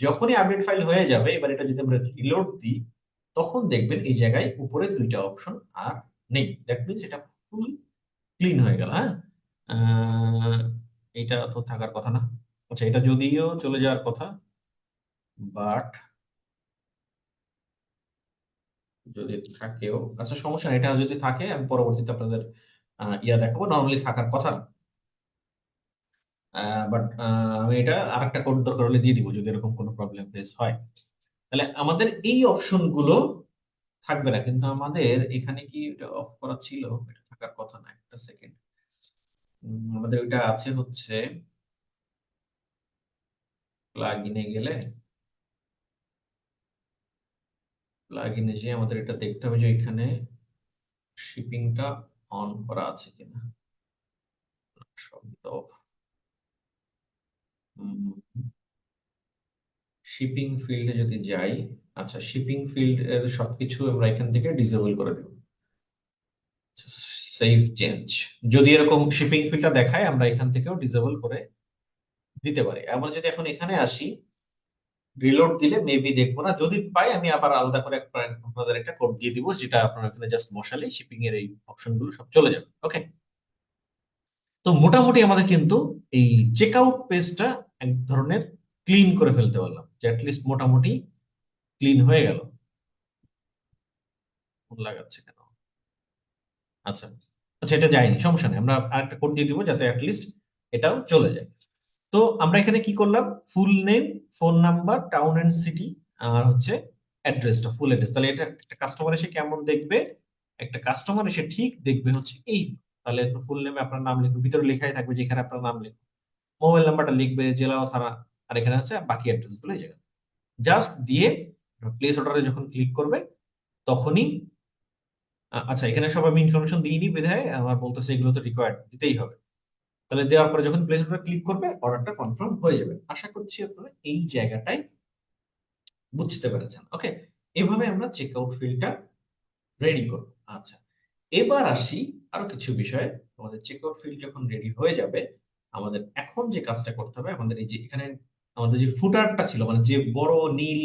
S1: যখনই আপডেট ফাইল হয়ে যাবে, এবার এটা যদি আমরা রিলোড দিই তখন দেখবেন এই জায়গায় উপরে দুইটা অপশন আর নেই, দ্যাট মিনস এটা ফুল ক্লিন হয়ে গেল। হ্যাঁ, আহ, এটা তো থাকার কথা না। আচ্ছা, এটা যদিও চলে যাওয়ার কথা, বাট যদি থাকেও, আচ্ছা সমস্যা নেই, এটা যদি থাকে আমি পরবর্তীতে আপনাদের ইয়া দেখাবো, নর্মালি থাকার কথা না। বাট আমি এটা আরেকটা কোড দরকার হলে দিয়ে দিব যদি এরকম কোনো প্রবলেম ফেস হয়। তাহলে আমাদের এই অপশন গুলো থাকবে না, কিন্তু আমাদের এখানে কি এটা অফ করা ছিল? এটা থাকার কথা না, একটা সেকেন্ড। আমাদের ওইটা আছে হচ্ছে প্লাগইনে গেলে, প্লাগইনে যে আমাদের এটা দেখতে হবে যে এখানে শিপিংটা অন করা আছে কিনা। সবই তো off। শিপিং ফিল্ডে যদি যাই, আচ্ছা শিপিং ফিল্ড এর সবকিছু আমরা এখান থেকে ডিসেবল করে দেব। সেভ চেঞ্জ, যদি এরকম শিপিং ফিল্ডটা দেখায় আমরা এখান থেকেও ডিসেবল করে দিতে পারি। আমরা যদি এখন এখানে আসি, রিলোড দিলে মেবি দেখবো না, যদি পাই আমি আবার আলাদা করে আপনাদের একটা কোড দিয়ে দিব, যেটা আপনারা এখানে জাস্ট বসালে শিপিং এর এই অপশন গুলো সব চলে যাবে। ওকে, তো মোটামুটি আমাদের কিন্তু এই চেক আউট পেজটা এক ধরনের ক্লিন করে ফেলতে পারলাম, যে অ্যাটলিস্ট মোটামুটি ক্লিন হয়ে গেল। ফোন লাগাচ্ছে কেন? আচ্ছা আচ্ছা, এটা যায়নি, সমস্যা নেই, আমরা আরেকটা কোড দিয়ে দিব যাতে অ্যাটলিস্ট এটাও চলে যায়। তো আমরা এখানে কি করলাম, full name, phone number, town and city, আর হচ্ছে অ্যাড্রেসটা, ফুল অ্যাড্রেস। তাহলে এটা একটা কাস্টমার এসে কেমন দেখবে, একটা কাস্টমার এসে ঠিক দেখবে হচ্ছে এই। তাহলে ফুল নেমে আপনার নাম লিখবে, ভিতরে লেখাই থাকবে যেখানে আপনার নাম লিখবে, মোবাইল নাম্বারটা লিখবে, জেলা ও থানা, আর এখানে আছে বাকি অ্যাড্রেস গুলো এই জায়গা জাস্ট দিয়ে প্লেস অর্ডারে যখন ক্লিক করবে তখনই আচ্ছা এখানে সব আমি ইনফরমেশন দিইনি বিধায় আমার বলতেছে এগুলো তো রিকোয়ার্ড দিতেই হবে। তাহলে দেওয়ার পরে যখন প্লেস অর্ডার ক্লিক করবে অর্ডারটা কনফার্ম হয়ে যাবে। আশা করছি আপনারা এই জায়গাটায় বুঝতে পেরেছেন। ওকে, এভাবে আমরা চেক আউট ফিল্ডটা রেডি করব। আচ্ছা, এবার আসি আরো কিছু বিষয়ে। আমাদের চেক আউট ফিল্ড যখন রেডি হয়ে যাবে, আমাদের এখন যে কাজটা করতে হবে, আমাদের এই যে এখানে আমাদের যে ফুটারটা ছিল, মানে যে বড় নীল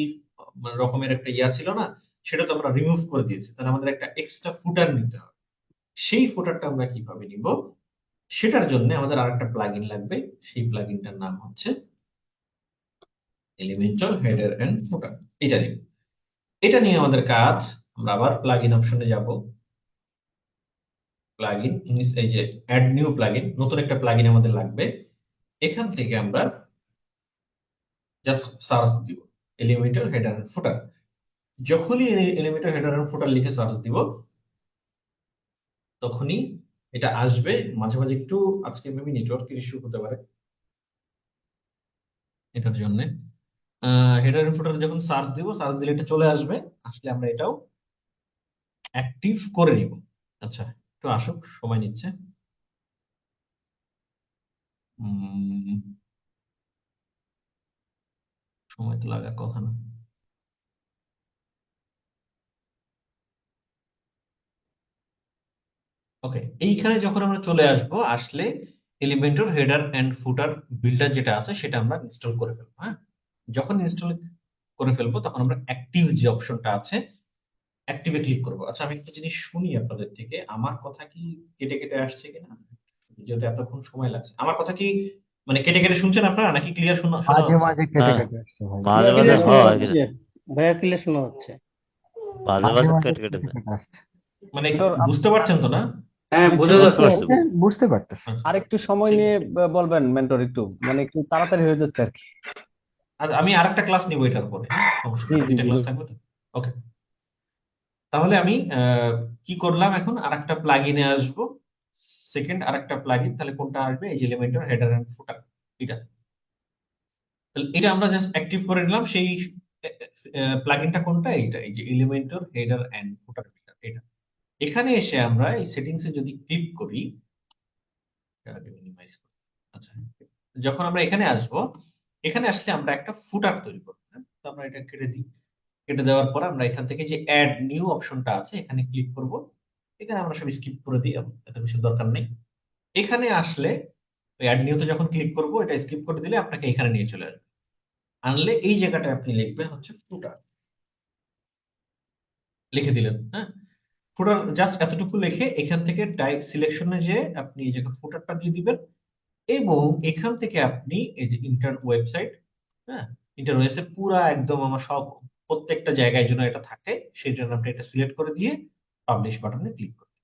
S1: মানে রকমের একটা ইয়া ছিল না, সেটা তো আমরা রিমুভ করে দিয়েছি। তাহলে আমাদের একটা এক্সট্রা ফুটার নিতে হবে। সেই ফুটারটা আমরা কিভাবে নিব, সেটার জন্য আমাদের আরেকটা প্লাগইন লাগবে। সেই প্লাগইনটার নাম হচ্ছে এলিমেন্টাল হেডার এন্ড ফুটার। এটা নিব, এটা নিয়ে আমাদের কাজ। আমরা আবার প্লাগইন অপশনে যাব, প্লাগইন, এই যে অ্যাড নিউ প্লাগইন, নতুন একটা প্লাগইন আমাদের লাগবে। এখান থেকে আমরা জাস্ট সার্চ দিব এলিমেন্টাল হেডার এন্ড ফুটার। যখনই এলিমেন্টাল হেডার এন্ড ফুটার লিখে সার্চ দিব তখনই এটা আসবে। মাঝে মাঝে একটু আজকে মেবি নেটওয়ার্কের ইস্যু হতে পারে এটার জন্য। হেডার এন্ড ফুটার যখন সার্চ দিব, সার্চ দিলে এটা চলে আসবে, আসলে আমরা এটাও অ্যাক্টিভ করে নিব। আচ্ছা, একটু আসুক, সময় নিচ্ছে। সময় তো লাগার কথা না। ওকে, এইখানে যখন আমরা চলে আসব, আসলে Elementor header and footer builder যেটা আছে সেটা আমরা ইনস্টল করে ফেলবো। হ্যাঁ, যখন ইনস্টল করে ফেলবো তখন আমরা অ্যাক্টিভ যে অপশনটা আছে অ্যাক্টিভে ক্লিক করবো। আচ্ছা, আমি একটা জিনিস শুনি আপনাদের থেকে, আমার কথা কি কেটে কেটে আসছে কিনা, যেহেতু এতক্ষণ সময় লাগছে। আমার কথা কি মানে কেটে কেটে শুনছেন আপনারা, নাকি ক্লিয়ার শোনা শোনা
S3: মাঝে
S1: যাচ্ছে?
S3: মাঝে কেটে
S2: হ্যাঁ,
S3: কেটে আসছে ভাই।
S2: মাঝে মাঝে
S4: ক্লিয়ার শোনা
S2: হয়
S4: হচ্ছে, ভাইয়া ক্লিয়ার শোনা হচ্ছে।
S2: মাঝে
S3: মাঝে
S2: মাঝে
S3: মাঝে
S2: কেটে কেটে
S3: কেটে
S2: যায়।
S3: কেটে আসছে।
S1: মানে
S4: মেন্টর
S1: বুঝতে পারছেন তো না?
S4: হ্যাঁ,
S2: জি জি,
S4: বোঝা
S2: বুঝতে
S4: যাচ্ছে।
S2: পারছি।
S3: বুঝতে পারতেছি।
S1: আচ্ছা,
S4: আর একটু সময়
S1: ঠিক
S4: নিয়ে
S1: আছে।
S4: বলবেন মেন্টর, একটু মানে একটু তাড়াতাড়ি হয়ে যাচ্ছে আর কি।
S1: আচ্ছা, আমি আরেকটা ক্লাস নিব এটার পরে, হ্যাঁ সমস্যা
S4: জি
S1: নেই,
S4: জি
S1: দুইটা
S4: জি।
S1: ক্লাস থাকবে তো। ওকে, তাহলে আমি কি করলাম, এখন আরেকটা প্লাগইনে আসব। সেকেন্ড আরেকটা প্লাগইন, তাহলে কোনটা আসবে, এই যে এলিমেন্টর হেডার এন্ড ফুটার, এটা। তাহলে এটা আমরা জাস্ট অ্যাক্টিভ করে নিলাম। সেই প্লাগইনটা কোনটা, এইটা, এই যে এলিমেন্টর হেডার এন্ড ফুটার, এটা। এখানে এসে আমরা এই সেটিংসে যদি ক্লিক করি, এটাকে মিনিমাইজ করি। আচ্ছা, যখন আমরা এখানে আসব, এখানে আসলে আমরা একটা ফুটার তৈরি করব। হ্যাঁ? তো আমরা এটা কেটে দিই। কেটে দেওয়ার পর আমরা এখান থেকে যে অ্যাড নিউ অপশনটা আছে এখানে ক্লিক করব। এখানে আমরা সব স্কিপ করে দিই, এত কিছু দরকার নেই। এখানে আসলে অ্যাড নিউতে যখন ক্লিক করব, এটা স্কিপ করে দিলে আপনাকে এখানে নিয়ে চলে আসবে। আনলে এই জায়গাটায় আপনি লিখবেন হচ্ছে ফুটার, লিখে দিলেন। হ্যাঁ, ফুটার জাস্ট এতটুকু লিখে এখান থেকে টাইপ সিলেকশনে যে আপনি এই জায়গায় ফুটারটা দিয়ে দিবেন, এবং এখান থেকে আপনি এই যে ইন্টার ওয়েবসাইট, হ্যাঁ ইন্টার ওয়েবসাইট পুরা একদম আমার সব প্রত্যেকটা জায়গায় যেন এটা থাকে সেই জন্য আপনি এটা সিলেক্ট করে দিয়ে পাবলিশ বাটনে ক্লিক করুন।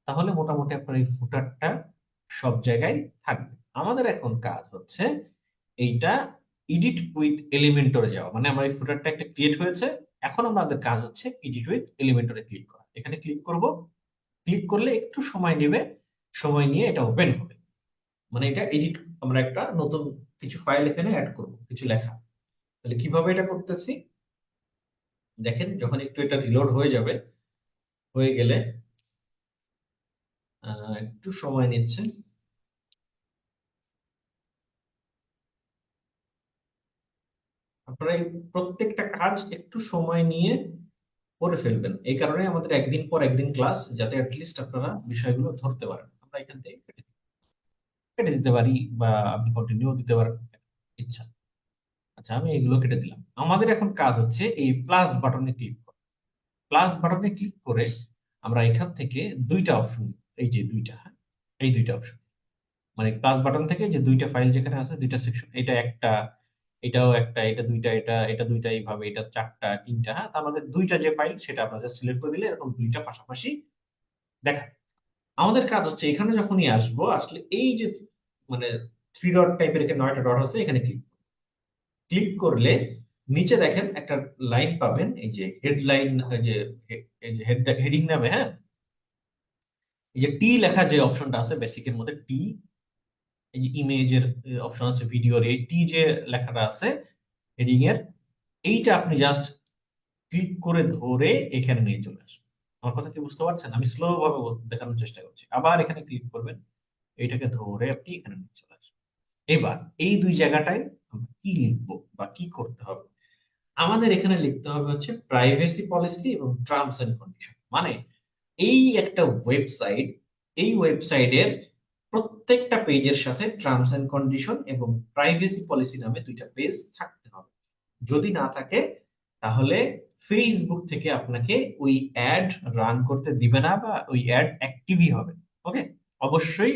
S1: তাহলে মোটামুটি আপনার এই ফুটারটা সব জায়গায় থাকবে। আমাদের এখন কাজ হচ্ছে এইটা এডিট উইথ এলিমেন্টরে যাওয়া, মানে আমার এই ফুটারটা একটা ক্রিয়েট হয়েছে, এখন আমাদের কাজ হচ্ছে এডিট উইথ এলিমেন্টরে ক্লিক করা। এখানে ক্লিক করব, ক্লিক করলে একটু সময় নেবে, সময় নিয়ে এটা ওপেন হবে। মানে এটা এডিট, আমরা একটা নতুন কিছু ফাইল এখানে অ্যাড করব, কিছু লেখা। তাহলে কিভাবে এটা করতেছি, দেখেন যখন একটু এটা রিলোড হয়ে যাবে, হয়ে গেলে একটু সময় নিচ্ছে। আপনারা এই প্রত্যেকটা কাজ একটু সময় নিয়ে করে ফেলবেন, এই কারণে আমাদের একদিন পর একদিন ক্লাস, যাতে অ্যাটলিস্ট আপনারা বিষয়গুলো ধরতে পারেন। আমরা এখান থেকে কেটে দিতে পারি বা আপনি কন্টিনিউ দিতে পারেন, ইচ্ছা। আচ্ছা, আমি এগুলো কেটে দিলাম। আমাদের এখন কাজ হচ্ছে এই প্লাস বাটনে ক্লিক করা। প্লাস বাটনে ক্লিক করে আমরা এখান থেকে দুইটা অপশন, এই যে দুইটা, হ্যাঁ, এই দুইটা অপশন, মানে প্লাস বাটন থেকে যে দুইটা ফাইল যেখানে আছে, দুইটা সেকশন, এটা একটা, এটাও একটা, এটা দুইটা, এটা এটা দুইটা, এইভাবে এটা চারটা, তিনটা, হ্যাঁ, তো আমাদের দুইটা যে ফাইল সেটা আপনারা সিলেক্ট করে দিলে এরকম দুইটা পাশাপাশি দেখা। আমাদের কাজ হচ্ছে এখানে যখনই আসবো, আসলে এই যে মানে থ্রি ডট টাইপের এখানে 9টা ডট আছে, এখানে ক্লিক ক্লিক করলে নিচে দেখেন একটা লাইন পাবেন, এই যে হেডলাইন, এই যে হেডিং নামে, হ্যাঁ, এই যে টি লেখা যে অপশনটা আছে বেসিকের মধ্যে, টি, এই যে ইমেজের অপশন আছে, ভিডিওর, এই টি যে লেখাটা আছে হেডিং এর, এইটা আপনি জাস্ট ক্লিক করে ধরে এখানে নিয়ে চলে আসবেন। আমার কথা কি বুঝতে পারছেন? আমি স্লো ভাবে দেখানোর চেষ্টা করছি। আবার এখানে ক্লিক করবেন, এইটাকে ধরে আপনি এখানে নিয়ে চলে আসবেন। এবার এই দুই জায়গাটায় আমরা কি লিখবো বা কি করতে হবে? আমাদের এখানে লিখতে হবে হচ্ছে প্রাইভেসি পলিসি এবং টার্মস এন্ড কন্ডিশন। মানে এই একটা ওয়েবসাইট, এই ওয়েবসাইটের প্রত্যেকটা পেজের সাথে টার্মস এন্ড কন্ডিশন এবং প্রাইভেসি পলিসি নামে দুইটা পেজ থাকতে হবে। যদি না থাকে তাহলে ফেসবুক থেকে আপনাকে ওই অ্যাড রান করতে দিবে না, বা ওই অ্যাড অ্যাক্টিভই হবে। ওকে, অবশ্যই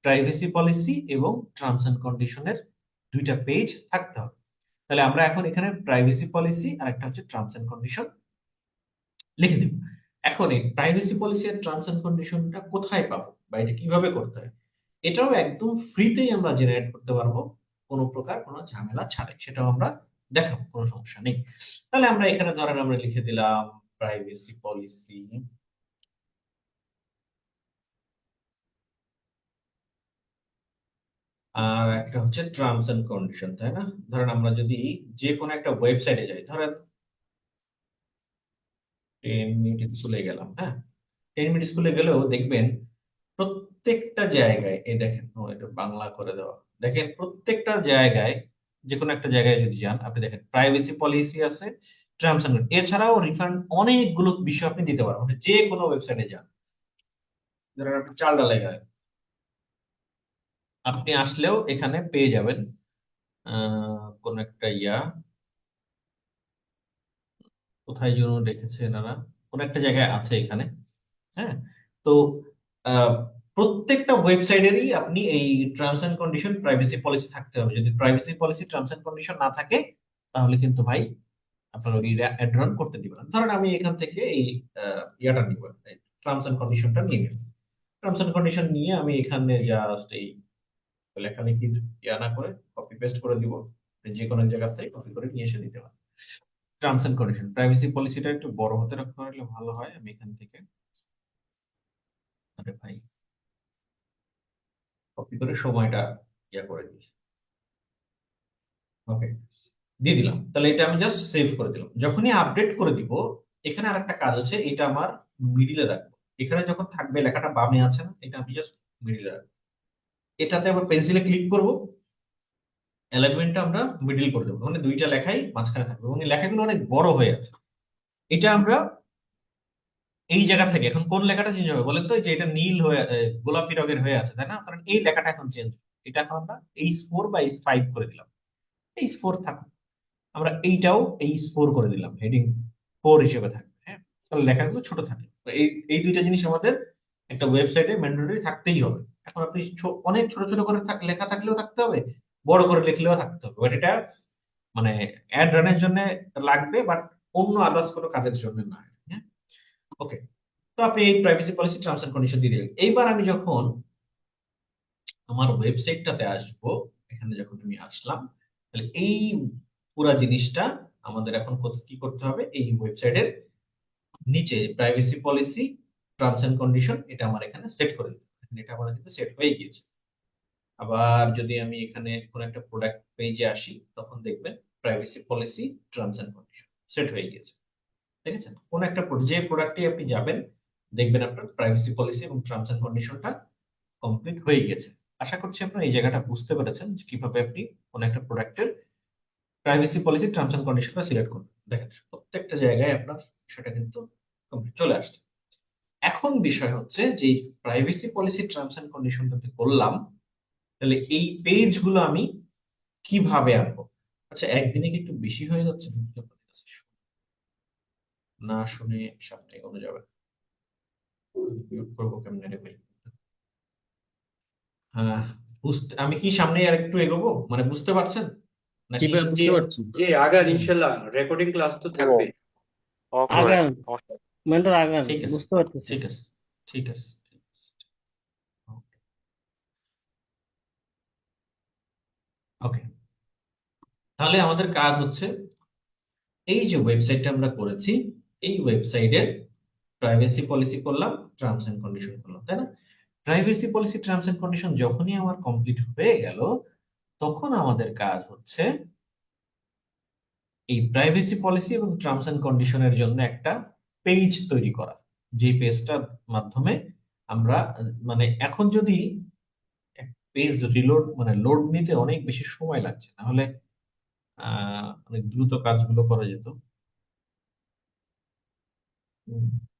S1: প্রাইভেসি পলিসি এবং টার্মস এন্ড কন্ডিশনের দুইটা পেজ থাকতে হবে। তাহলে আমরা এখন এখানে প্রাইভেসি পলিসি আর একটা হচ্ছে টার্মস এন্ড কন্ডিশন লিখে দিব। এখন এই প্রাইভেসি পলিসি আর টার্মস এন্ড কন্ডিশনটা কোথায় পাবো বা এটা কিভাবে করতে হয়, এটাও একদম ফ্রিতেই আমরা জেনারেট করতে পারবো, কোনো প্রকার কোনো ঝামেলা ছাড়াই। সেটাও আমরা দেখাবো, কোনো সমস্যা নেই। তাহলে আমরা এখানে ধরেন আমরা লিখে দিলাম প্রাইভেসি পলিসি, আর একটা হচ্ছে টার্মস এন্ড কন্ডিশন, তাই না? ধরেন আমরা যদি যে কোনো একটা ওয়েবসাইটে যাই, ধরেন 10 মিনিট স্কুলে গেলাম, হ্যাঁ, 10 মিনিট স্কুলে গেলেও দেখবেন প্রত্যেকটা জায়গায়, এই দেখেন, ও এটা বাংলা করে দেওয়া, দেখেন প্রত্যেকটা জায়গায়, যে কোনো একটা জায়গায় যদি যান আপনি দেখেন প্রাইভেসি পলিসি আছে, টার্মস এন্ড, এছাড়াও রিফান্ড অনেকগুলো বিষয় আপনি দিতে পারবেন। মানে যে কোনো ওয়েবসাইটে যান, ধরেন আপনি চাল ডালে গেলেন, আপনি আসলেও এখানে পেয়ে যাবেন কোন একটা কোথায় যেন রেখেছে এনারা, কোন একটা জায়গায় আছে এখানে, হ্যাঁ। তো আহ, প্রত্যেকটা ওয়েবসাইটেরই আপনি এই terms and condition privacy policy থাকতে হবে। যদি privacy policy terms and condition না থাকে তাহলে কিন্তু ভাই আপনার ওই অ্যাড রান করতে দিবেন না। ধরেন আমি এখান থেকে এই ইয়াটা নিব, টার্মস এন্ড কন্ডিশনটা নিয়ে নিলাম। টার্মস এন্ড কন্ডিশন নিয়ে আমি এখানে জাস্ট এই লেখালেখি না করে কপি পেস্ট করে দিব, যে কোনো এক জায়গা থেকে কপি করে নিয়ে এসে দিতে হয়। টার্মস এন্ড কন্ডিশন প্রাইভেসি পলিসিটা একটু বড় হতে রাখতে পারলে ভালো হয়। আমি এখান থেকে, আরে ভাই, কপি করে সময়টা করে দিই। ওকে, দিয়ে দিলাম। তাহলে এটা আমি জাস্ট সেভ করে দিলাম। যখনই আপডেট করে দিব, এখানে আরেকটা কাজ আছে, এটা আমার মিডিলে রাখবো। এখানে যখন থাকবে লেখাটা বামে আছে না, এটা আমি জাস্ট মিডিলে রাখবো। এটাতে আবার পেন্সিলে ক্লিক করব, অ্যালাইনমেন্টটা আমরা মিডিল করে দেবো, মানে দুইটা লেখাই মাঝখানে থাকবে এবং এই লেখাগুলো অনেক বড় হয়ে আছে। এটা আমরা এই জায়গা থেকে, এখন কোন লেখাটা চেঞ্জ হবে বলেন তো? এই যে এটা নীল হয়ে গোলাপি রঙের হয়ে আছে, তাই না? কারণ এই লেখাটা এখন চেঞ্জ, এটা এখন আমরা H4 বা H5 করে দিলাম। H4 থাকুক, আমরা এইটাও H4 করে দিলাম, হেডিং 4 হিসেবে থাকবে, হ্যাঁ। তাহলে লেখাগুলো ছোট থাকে। তো এই এই দুইটা জিনিস আমাদের একটা ওয়েবসাইটে ম্যান্ডেটরি থাকতেই হবে। এখন আপনি অনেক ছোট ছোট করে লেখা থাকলেও থাকতে হবে, বড় করে লিখলেও থাকতে হবে, বাট এটা মানে অ্যাড রানের জন্য লাগবে, বাট অন্য আদার্স কোনো কাজের জন্য না। হ্যাঁ, ওকে। তো আপনি এই privacy policy terms and condition দিয়ে দিলেন। এইবার আমি যখন আমার ওয়েবসাইটটাতে আসবো, এখানে যখন আমি আসলাম, তাহলে এই পুরা জিনিসটা আমাদের এখন কি করতে হবে? এই ওয়েবসাইটের নিচে privacy policy terms and condition, এটা আমার এখানে সেট করে দিতে হবে। এটা আমার কিন্তু সেট হয়ে গিয়েছে। আবার যদি আমি এখানে কোন একটা প্রোডাক্ট পেজে আসি, তখন দেখবেন privacy policy terms and condition set হয়ে গিয়েছে। দেখেছেন কোন একটা যে প্রোডাক্টে আপনি যাবেন দেখবেন আপনার প্রাইভেসি পলিসি এবং টার্মস এন্ড কন্ডিশনটা কমপ্লিট হয়ে গেছে। আশা করছি আপনারা এই জায়গাটা বুঝতে পেরেছেন যে কিভাবে আপনি কোন একটা প্রোডাক্টের প্রাইভেসি পলিসি টার্মস এন্ড কন্ডিশনটা সিলেক্ট করবেন। দেখেন প্রত্যেকটা জায়গায় আপনার সেটা কিন্তু কমপ্লিট চলে আসছে। এখন বিষয় হচ্ছে যে প্রাইভেসি পলিসি টার্মস এন্ড কন্ডিশনটাতে করলাম, তাহলে এই পেজ গুলো আমি কিভাবে আনবো? আচ্ছা একদিনে কি একটু বেশি হয়ে যাচ্ছে? না শুনে সামনে এগোনো যাবে না। মিউট করবো কেমনে রে ভাই? হ্যাঁ, আমি কি সামনে আর একটু এগোবো, মানে বুঝতে পারছেন
S3: জি
S1: নাকি?
S3: ভাই,
S5: জি
S3: বুঝতে পারছি।
S5: জি আগান,
S1: হুম,
S5: ইনশাল্লাহ রেকর্ডিং ক্লাস তো
S6: ও
S5: থাকবে।
S6: অবশ্যই
S4: আগান
S6: অবশ্যই।
S4: মেন্টর আগান,
S1: ঠিক আছে,
S4: বুঝতে পারতেছি।
S1: ঠিক আছে, ঠিক আছে, ঠিক আছে। ওকে, তাহলে আমাদের কাজ হচ্ছে এই যে ওয়েবসাইটটা আমরা করেছি, এই ওয়েবসাইটের প্রাইভেসি পলিসি করলাম, টার্মস এন্ড কন্ডিশন করলাম, তাই না? Privacy policy terms and condition যখনই আমার কমপ্লিট হয়ে গেল, তখন আমাদের কাজ হচ্ছে এই প্রাইভেসি পলিসি এবং টার্মস এন্ড কন্ডিশনের জন্য একটা পেজ তৈরি করা, যে পেজটার মাধ্যমে আমরা মানে এখন যদি পেজ রিলোড মানে লোড নিতে অনেক বেশি সময় লাগছে, নাহলে অনেক দ্রুত কাজগুলো করা যেত।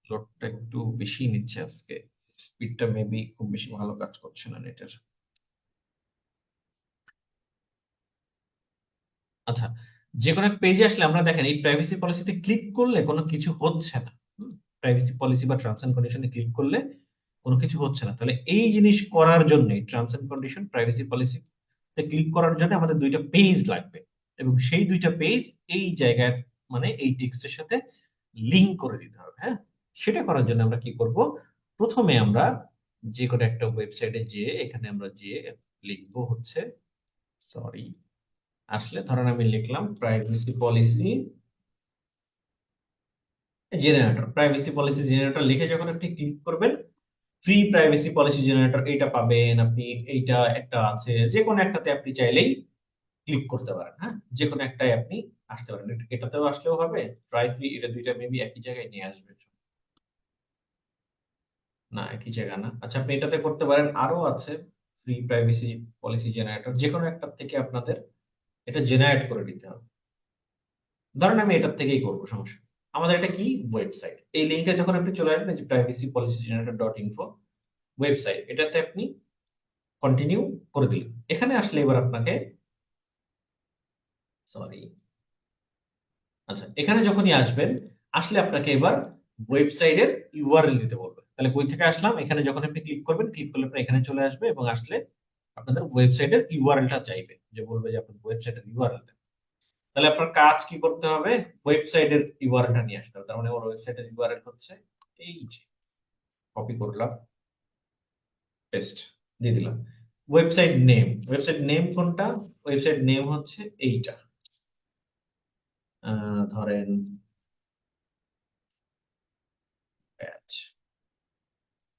S1: লোডটা একটু বেশি নিচ্ছে আজকে, স্পিডটা মেবি খুব বেশি ভালো কাজ করছে না নেটের। আচ্ছা, যে কোনো পেজে আসলে আমরা দেখেন এই প্রাইভেসি পলিসিতে ক্লিক করলে কোনো কিছু হচ্ছে না। প্রাইভেসি পলিসি বা টার্মস এন্ড কন্ডিশনে ক্লিক করলে কোনো কিছু হচ্ছে না। তাহলে এই জিনিস করার জন্য টার্মস এন্ড কন্ডিশন প্রাইভেসি পলিসিতে ক্লিক করার জন্য আমাদের দুইটা পেজ লাগবে, এবং সেই দুইটা পেজ এই জায়গায় মানে এই টেক্সটের সাথে লিংক করে দিতে হবে। হ্যাঁ, সেটা করার জন্য আমরা কি করব? প্রথমে আমরা যে কোনো একটা ওয়েবসাইটে যেয়ে এখানে আমরা যে লিখবো হচ্ছে, সরি, আসলে ধরেন আমি লিখলাম privacy policy generator. Privacy policy generator লিখে যখন আপনি ক্লিক করবেন, ফ্রি প্রাইভেসি পলিসি জেনারেটর এইটা পাবেন আপনি। এইটা একটা আছে, যে কোনো একটাতে আপনি চাইলেই ক্লিক করতে পারেন। হ্যাঁ, যে কোনো একটাই আপনি আসতে পারেন, এটাতেও আসলেও হবে। ট্রাই ফ্রি, এটা দুইটা মেবি একই জায়গায় নিয়ে আসবে না, একই জায়গা না। আচ্ছা, আপনি এটাতে করতে পারেন, আরো আছে ফ্রি প্রাইভেসি পলিসি জেনারেটর, যে কোনো একটা থেকে আপনাদের এটা জেনারেট করে দিতে হবে। ধরেন আমি এটার থেকেই করবো, সমস্যা নেই। আমাদের এটা কি ওয়েবসাইট, এই লিঙ্কে যখন আপনি চলে আসবেন যে privacy policy generator dot info website, এটাতে আপনি কন্টিনিউ করে দিলেন। এখানে আসলে এবার আপনাকে, সরি, আচ্ছা এখানে যখনই আসবেন, আসলে আপনাকে এবার ওয়েবসাইটের ইউআরএল দিতে বলবে। তাহলে কই থেকে আসলাম, এখানে যখন আপনি ক্লিক করবেন, ক্লিক করলে আপনার এখানে চলে আসবে, এবং আসলে আপনাদের ওয়েবসাইটের ইউআরএলটা চাইবে, যে বলবে যে আপনার ওয়েবসাইটের ইউআরএল। তাহলে আপনার কাজ কি করতে হবে? ওয়েবসাইটের ইউআরএলটা নিয়ে আসতে হবে। তার মানে ওর ওয়েবসাইটের ইউআরএল হচ্ছে এই যে, কপি করলাম, পেস্ট দিয়ে দিলাম। ওয়েবসাইট নেম কোনটা? ওয়েবসাইট নেম হচ্ছে এইটা, ধরেন ব্যাচ,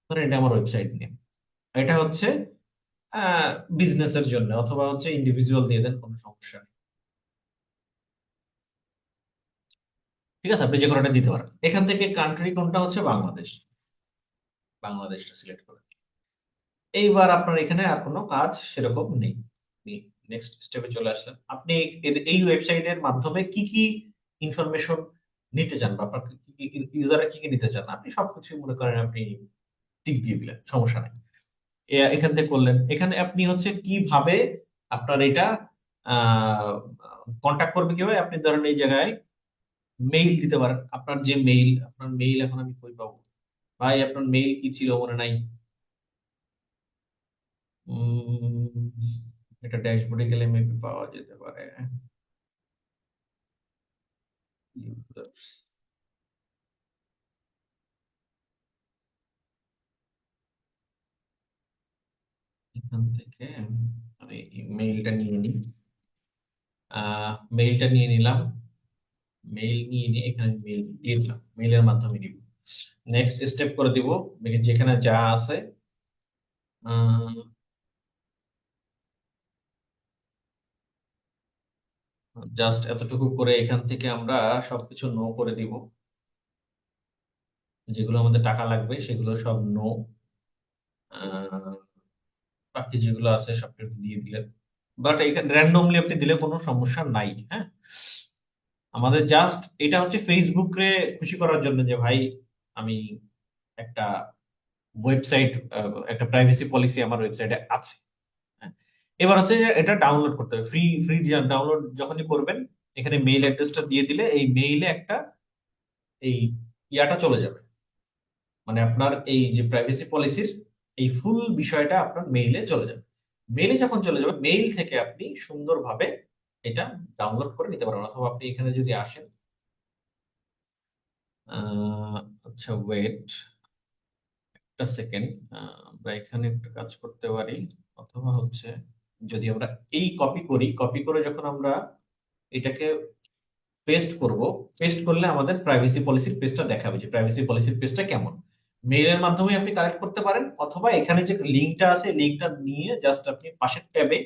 S1: ধরেন এটা আমার ওয়েবসাইট নেম। এটা হচ্ছে বিজনেসের জন্য, অথবা হচ্ছে ইন্ডিভিজুয়াল দিয়ে দেন, কোনো সমস্যা নেই। ঠিক আছে, আপনি যে কোনোটা দিতে পারেন। এখান থেকে কান্ট্রি কোনটা হচ্ছে বাংলাদেশ, বাংলাদেশটা সিলেক্ট করেন। এইবার আপনার এখানে আর কোনো কাজ সেরকম নেই, নেক্সট স্টেপে চলে আসলেন। আপনি এই ওয়েবসাইটের মাধ্যমে কি কি ইনফরমেশন নিতে চান, বা আপনার ইউজাররা কি কি নিতে চান, আপনি সবকিছু মনে করেন আপনি টিক দিয়ে দিলেন, সমস্যা নেই। এখান থেকে করলেন। এখানে আপনি হচ্ছে কিভাবে আপনার এটা কন্টাক্ট করবে, কিভাবে আপনি ধরেন এই জায়গায় মেইল দিতে পারেন। আপনার যে মেইল, আপনার মেইল এখন আমি কই পাবো ভাই? আপনার মেইল কি ছিল মনে নাই? এটা ড্যাশবোর্ডে গেলে মেবি পাওয়া যেতে পারে। Users, এখান থেকে আমি মেইলটা নিয়ে নিই। মেইলটা নিয়ে নিলাম, মেইল নিয়ে নিয়ে এখানে মেইল দিয়ে দিলাম, মেইলের মাধ্যমে নিব। নেক্সট স্টেপ করে দিব, যেখানে যা আছে জাস্ট এতটুকু করে এখান থেকে আমরা সবকিছু নো করে দিব। যেগুলো আমাদের টাকা লাগবে সেগুলো সব নো। বাকি যেগুলো আছে সবটা দিয়ে দিলেন, বাট এখানে র্যান্ডমলি আপনি দিলে কোনো সমস্যা নাই। হ্যাঁ, আমাদের জাস্ট এটা হচ্ছে ফেসবুক রে খুশি করার জন্য যে ভাই আমি একটা ওয়েবসাইট, একটা প্রাইভেসি পলিসি আমার ওয়েবসাইটে আছে। হ্যাঁ, এবার হচ্ছে যে এটা ডাউনলোড করতে হবে, ফ্রি ফ্রি ডাউনলোড যখনই করবেন এখানে মেইল অ্যাড্রেসটা দিয়ে দিলে এই মেইলে একটা এই ইয়াটা চলে যাবে, মানে আপনার এই যে প্রাইভেসি পলিসির এই ফুল বিষয়টা আপনার মেইলে চলে যাবে। মেইলে যখন চলে যাবে মেইল থেকে আপনি সুন্দরভাবে এটা ডাউনলোড করে নিতে পারবেন, অথবা আপনি এখানে যদি আসেন, আহ, আচ্ছা ওয়েট একটা সেকেন্ড, আমরা এখানে একটা কাজ করতে পারি, অথবা হচ্ছে যদি আমরা এই কপি করি, কপি করে যখন আমরা এটাকে পেস্ট করব, পেস্ট করলে আমাদের প্রাইভেসি পলিসির পেজটা দেখাবে যে প্রাইভেসি পলিসির পেজটা কেমন। মেইলের মাধ্যমে আপনি কালেক্ট করতে পারেন, অথবা এখানে যে লিংকটা আছে লিংকটা নিয়ে জাস্ট আপনি পাশের ট্যাবে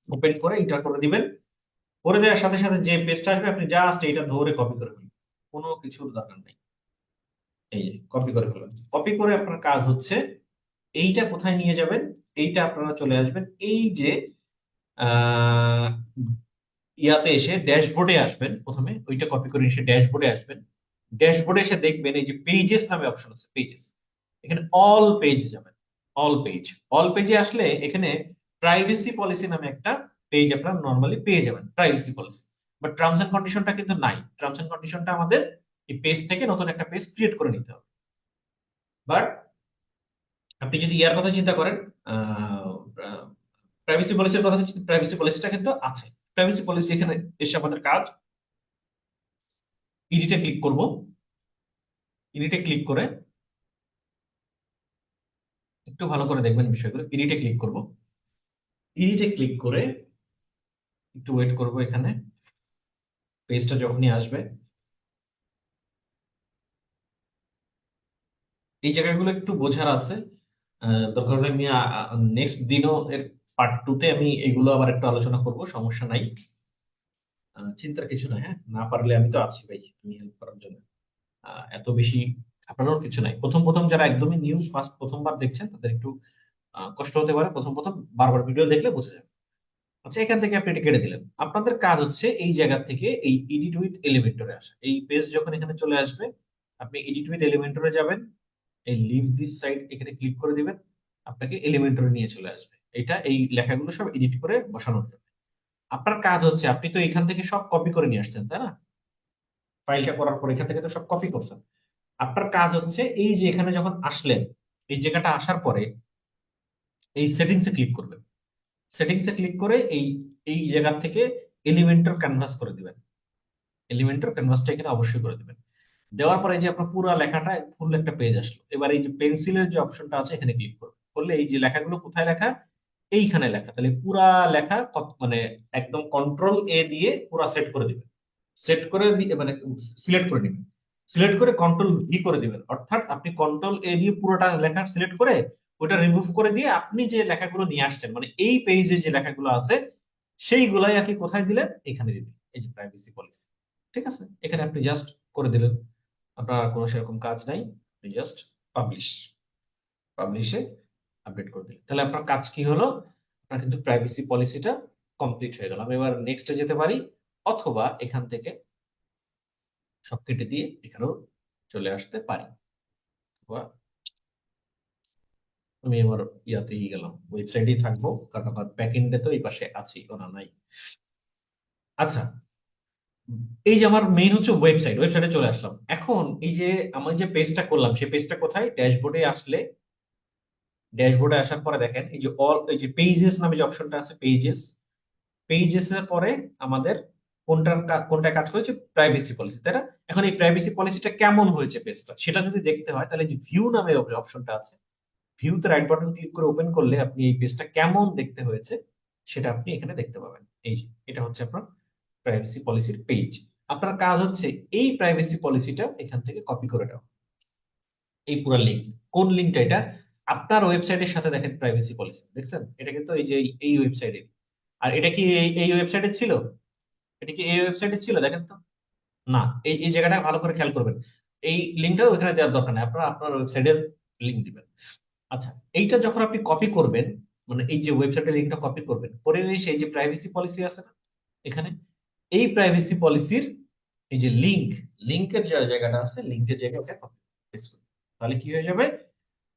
S1: ওপেন করে এটা করে দিবেন। করে দেওয়ার সাথে সাথে যে পেজটা আসবে আপনি জাস্ট এটা ধরে কপি করে ফেলবেন, কোনো কিছুর দরকার নেই। এই যে কপি করে ফেলবেন, কপি করে আপনার কাজ হচ্ছে এইটা কোথায় নিয়ে যাবেন, এইটা আপনারা চলে আসবেন এই যে আহ ইয়াতে এসে ড্যাশবোর্ডে আসবেন, প্রথমে ওইটা কপি করে এসে ড্যাশবোর্ডে আসবেন। ড্যাশবোর্ডে এসে দেখবেন এই যে পেজেস নামে অপশন আছে, পেজেস, এখানে অল পেজ যাবেন। অল পেজ, অল পেজে আসলে এখানে প্রাইভেসি পলিসি নামে একটা পেজ আপনার নরমালি পেয়ে যাবেন, privacy policy. But terms and কন্ডিশনটা কিন্তু নাই, টার্মস এন্ড কন্ডিশনটা আমাদের এই পেজ থেকে নতুন একটা পেজ ক্রিয়েট করে নিতে হবে। বাট আপনি যদি ইয়ার কথা চিন্তা করেন, প্রাইভেসি পলিসির কথা, প্রাইভেসি পলিসিটা কিন্তু আছে। প্রাইভেসি পলিসি এখানে এসে আমাদের কাজ, এডিটে ক্লিক করব, এডিটে ক্লিক করে একটু ভালো করে দেখবেন বিষয়গুলো, এডিটে ক্লিক করব, এডিটে ক্লিক করে একটু ওয়েট করব, এখানে পেজটা যখনই আসবে এই জায়গাগুলো একটু বোঝার আছে। দরকার হলে আমি নেক্সট দিনও এর পার্ট 2 তে আমি এগুলো আবার একটু আলোচনা করব, সমস্যা নাই। চিন্তার কিছু নাই, হ্যাঁ, না পারলে আমি তো আছি ভাই, আমি হেল্প করার জন্য। এত বেশি ঘাবড়ানোর কিছু নাই। প্রথম প্রথম যারা একদমই নিউ, ফার্স্ট প্রথমবার দেখছেন তাদের একটু কষ্ট হতে পারে প্রথম প্রথম, বারবার ভিডিও দেখলে বোঝা যাবে। আচ্ছা, এখান থেকে আপনি এটা কেটে দিলেন। আপনাদের কাজ হচ্ছে এই জায়গা থেকে এই এডিট উইথ এলিমেন্টরে আসা। এই পেজ যখন এখানে চলে আসবে আপনি এডিট উইথ এলিমেন্টরে যাবেন, এই লিভ দিস সাইড এখানে ক্লিক করে দিবেন, আপনাকে এলিমেন্টরে নিয়ে চলে আসবে। এটা এই লেখাগুলো সব এডিট করে বসানো যাবে। আপনার কাজ হচ্ছে আপনি তো এখান থেকে সব কপি করে নিয়ে আসছেন তাই না, ফাইলটা করার পর এখান থেকে তো সব কপি করছেন। আপনার কাজ হচ্ছে এই যে এখানে যখন আসলেন, এই জায়গাটা আসার পরে এই সেটিংস এ ক্লিক করবেন। সেটিংস এ ক্লিক করে এই এই জায়গা থেকে এলিমেন্টর ক্যানভাস করে দিবেন। এলিমেন্টর ক্যানভাসটা এখানে অবশ্যই করে দিবেন। দেওয়ার পরে এই যে আপনার পুরো লেখাটা ফুল একটা পেজ আসলো। এবার এই যে পেন্সিলের যে অপশনটা আছে এখানে ক্লিক করবেন, করলে এই যে লেখাগুলো কোথায় লেখা, এইখানে লেখা। তাহলে পুরা লেখা মানে একদম কন্ট্রোল এ দিয়ে পুরা সেট করে দিবেন। সেট করে দিয়ে মানে সিলেক্ট করে নেবেন, সিলেক্ট করে কন্ট্রোল ভি করে দিবেন। অর্থাৎ আপনি কন্ট্রোল এ দিয়ে পুরোটা লেখা সিলেক্ট করে ওটা রিমুভ করে দিয়ে আপনি যে লেখাগুলো নিয়ে আসছেন, মানে এই পেজে যে লেখাগুলো আছে সেইগুলাই আর কি কোথায় দিলেন, এখানে দিবেন, এই যে প্রাইভেসি পলিসি। ঠিক আছে, এখানে আপনি জাস্ট করে দিলেন, আপনার আর কোনো সেরকম কাজ নাই, আপনি জাস্ট পাবলিশ, পাবলিশে আপডেট করে দিলেন। তাহলে আপনার কাজ কি হলো, আপনার কিন্তু প্রাইভেসি পলিসিটা কমপ্লিট হয়ে গেল। আমি এবার নেক্সটে যেতে পারি, অথবা এখান থেকে সব কেটে দিয়ে এখানেও চলে আসতে পারি, অথবা আমি এবার ইয়াতেই গেলাম, ওয়েবসাইটেই থাকবো, কারণ আমার ব্যাক এন্ডে তো এই পাশে আছেই, ওনা নাই। আচ্ছা, এই যে আমার মেইন হচ্ছে ওয়েবসাইট, ওয়েবসাইটে চলে আসলাম। এখন এই যে আমার যে পেজটা করলাম সেই পেজটা কোথায়, ড্যাশবোর্ডে আসলে, ড্যাশবোর্ডে আসার পরে দেখেন এই যে অল, এই যে পেজেস নামে যে অপশনটা আছে, পেজেস, পেজেস এর পরে আমাদের কোনটা কাজ করেছে, প্রাইভেসি পলিসি, তাই না? এখন এই প্রাইভেসি পলিসিটা কেমন হয়েছে পেজটা সেটা যদি দেখতে হয় তাহলে যে ভিউ নামে অপশনটা আছে, ভিউতে রাইট বাটন ক্লিক করে ওপেন করলে আপনি এই পেজটা কেমন দেখতে হয়েছে সেটা আপনি এখানে দেখতে পাবেন। এই যে এটা হচ্ছে আপনার প্রাইভেসি পলিসির পেজ। আপনার কাজ হচ্ছে এই প্রাইভেসি পলিসিটা এখান থেকে কপি করে নাও, এই পুরো লিংক, কোন লিংকটা, এটা আপনার ওয়েবসাইটের সাথে দেখেন প্রাইভেসি পলিসি, দেখছেন এটা কিন্তু এই যে এই ওয়েবসাইটে। আর এটা কি এই ওয়েবসাইটে ছিল, এটা কি এই ওয়েবসাইটে ছিল দেখেন তো, না। এই এই জায়গাটা ভালো করে খেয়াল করবেন, এই লিঙ্কটা ওখানে দেওয়ার দরকার নেই, আপনারা আপনার ওয়েবসাইটের লিঙ্ক দিবেন। আচ্ছা, এইটা যখন আপনি কপি করবেন, মানে এই যে ওয়েবসাইটের লিঙ্কটা কপি করবেন, করে নিয়ে সেই যে প্রাইভেসি পলিসি আছে না এখানে, এই প্রাইভেসি পলিসির এই যে লিঙ্কের যে জায়গাটা আছে, লিঙ্কের জায়গায় ওটা কপি পেস্ট করবেন। তাহলে কি হয়ে যাবে,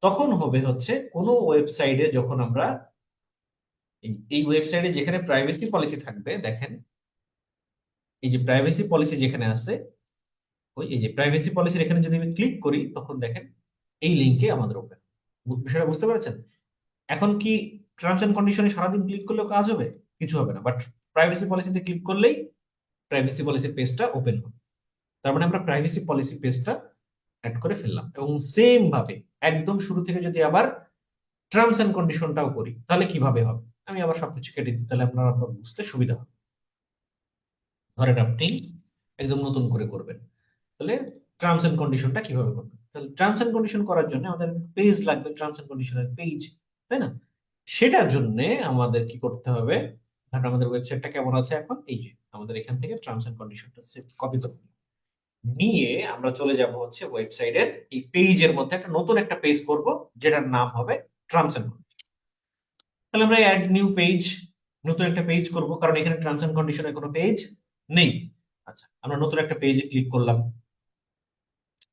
S1: তখন হবে হচ্ছে কোনো ওয়েবসাইটে যখন আমরা এই ওয়েবসাইটে যেখানে প্রাইভেসি পলিসি থাকবে, দেখেন এই যে প্রাইভেসি পলিসি যেখানে আছে, ওই এই যে প্রাইভেসি পলিসির এখানে যদি আমি ক্লিক করি, তখন দেখেন এই লিঙ্কে আমাদের ওপেন। বিষয়টা বুঝতে পেরেছেন? এখন কি টার্মস এন্ড কন্ডিশনে সারাদিন ক্লিক করলেও কাজ হবে? কিছু হবে না, বাট প্রাইভেসি পলিসিতে ক্লিক করলেই প্রাইভেসি পলিসি পেজটা ওপেন হবে। তার মানে আমরা প্রাইভেসি পলিসি পেজটা অ্যাড করে ফেললাম। এবং সেম ভাবে একদম শুরু থেকে যদি আবার টার্মস এন্ড কন্ডিশনটাও করি, তাহলে কিভাবে হবে? আমি আবার সবকিছু কেটে দিই, তাহলে আপনার বুঝতে সুবিধা হবে। ধরেন আপনি একদম নতুন করে করবেন, তাহলে টার্মস এন্ড কন্ডিশনটা কিভাবে করবেন? তাহলে টার্মস এন্ড কন্ডিশন করার জন্য আমাদের পেজ লাগবে, টার্মস এন্ড কন্ডিশনের পেজ, তাই না? সেটার জন্য আমাদের কি করতে হবে, ধরেন আমাদের ওয়েবসাইটটা কেমন আছে এখন, এই যে আমাদের এখান থেকে টার্মস এন্ড কন্ডিশনটা কপি করব, নিয়ে আমরা চলে যাব হচ্ছে ওয়েবসাইটের এই পেজের মধ্যে একটা নতুন একটা পেজ করব, যেটার নাম হবে টার্মস এন্ড কন্ডিশন। তাহলে আমরা অ্যাড নিউ পেজ, নতুন একটা পেজ করব, কারণ এখানে টার্মস এন্ড কন্ডিশনের কোনো পেজ নেই। আচ্ছা, আমরা নতুন একটা পেজে ক্লিক করলাম,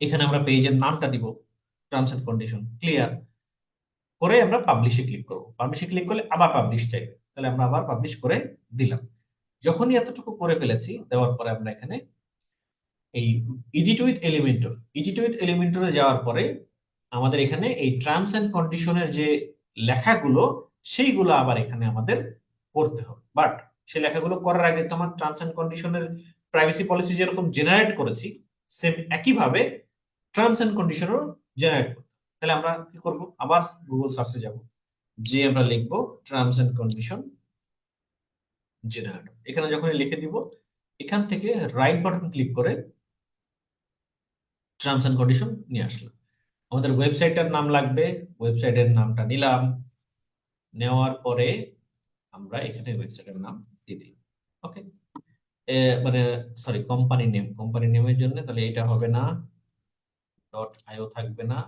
S1: এখানে আমরা পেজের নামটা দিব টার্মস এন্ড কন্ডিশন, ক্লিয়ার করে আমরা পাবলিশে ক্লিক করব। পাবলিশে ক্লিক করলে আবার পাবলিশ চাইবে, তাহলে আমরা আবার পাবলিশ করে দিলাম। যখনই এতটুকু করে ফেলেছি, দেওয়ার পরে আমরা এখানে এই এডিট উইথ এলিমেন্টরে যাওয়ার পরে আমাদের এখানে এই টার্মস এন্ড কন্ডিশনের যে লেখাগুলো, সেইগুলো আবার এখানে আমাদের করতে হবে। বাট সেই লেখাগুলো করার আগে তো আমার টার্মস এন্ড কন্ডিশনের প্রাইভেসি পলিসি যেরকম জেনারেট করেছি, সেম একইভাবে টার্মস এন্ড কন্ডিশনও জেনারেট করতে হবে। তাহলে আমরা কি করব, আবার গুগল সার্চে যাব, যে আমরা লিখবো টার্মস এন্ড কন্ডিশন জেনারেটর। এখানে যখন লিখে দিব, এখান থেকে রাইট বাটন ক্লিক করে টার্মস এন্ড কন্ডিশন নিয়ে আসলাম। আমাদের ওয়েবসাইটটার নাম লাগবে, ওয়েবসাইটের নামটা নিলাম, নেওয়ার পরে আমরা এখানে ওয়েবসাইটের নাম দিয়ে দিই। ওকে, মানে সরি, কোম্পানি নেমের জন্য তাহলে এটা হবে না, ডট আইও থাকবে না,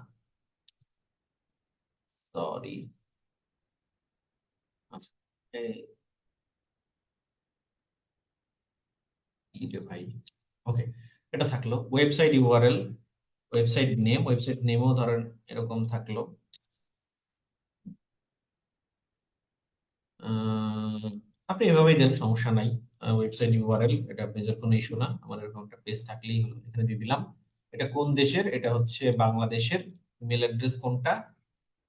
S1: সরি। আচ্ছা, ভাই, ওকে, এটা থাকলো ওয়েবসাইট ইউআরএল, ওয়েবসাইট নেমও ধরেন এরকম থাকলো। আপনি এভাবেই দেন, সমস্যা নাই। ওয়েবসাইট ইউআরএল, এটা পেজের কোনো ইস্যু না, আমার এরকম একটা পেজ থাকলেই হলো। এখানে দিয়ে দিলাম। এটা কোন দেশের? এটা হচ্ছে বাংলাদেশের। ইমেল অ্যাড্রেস কোনটা?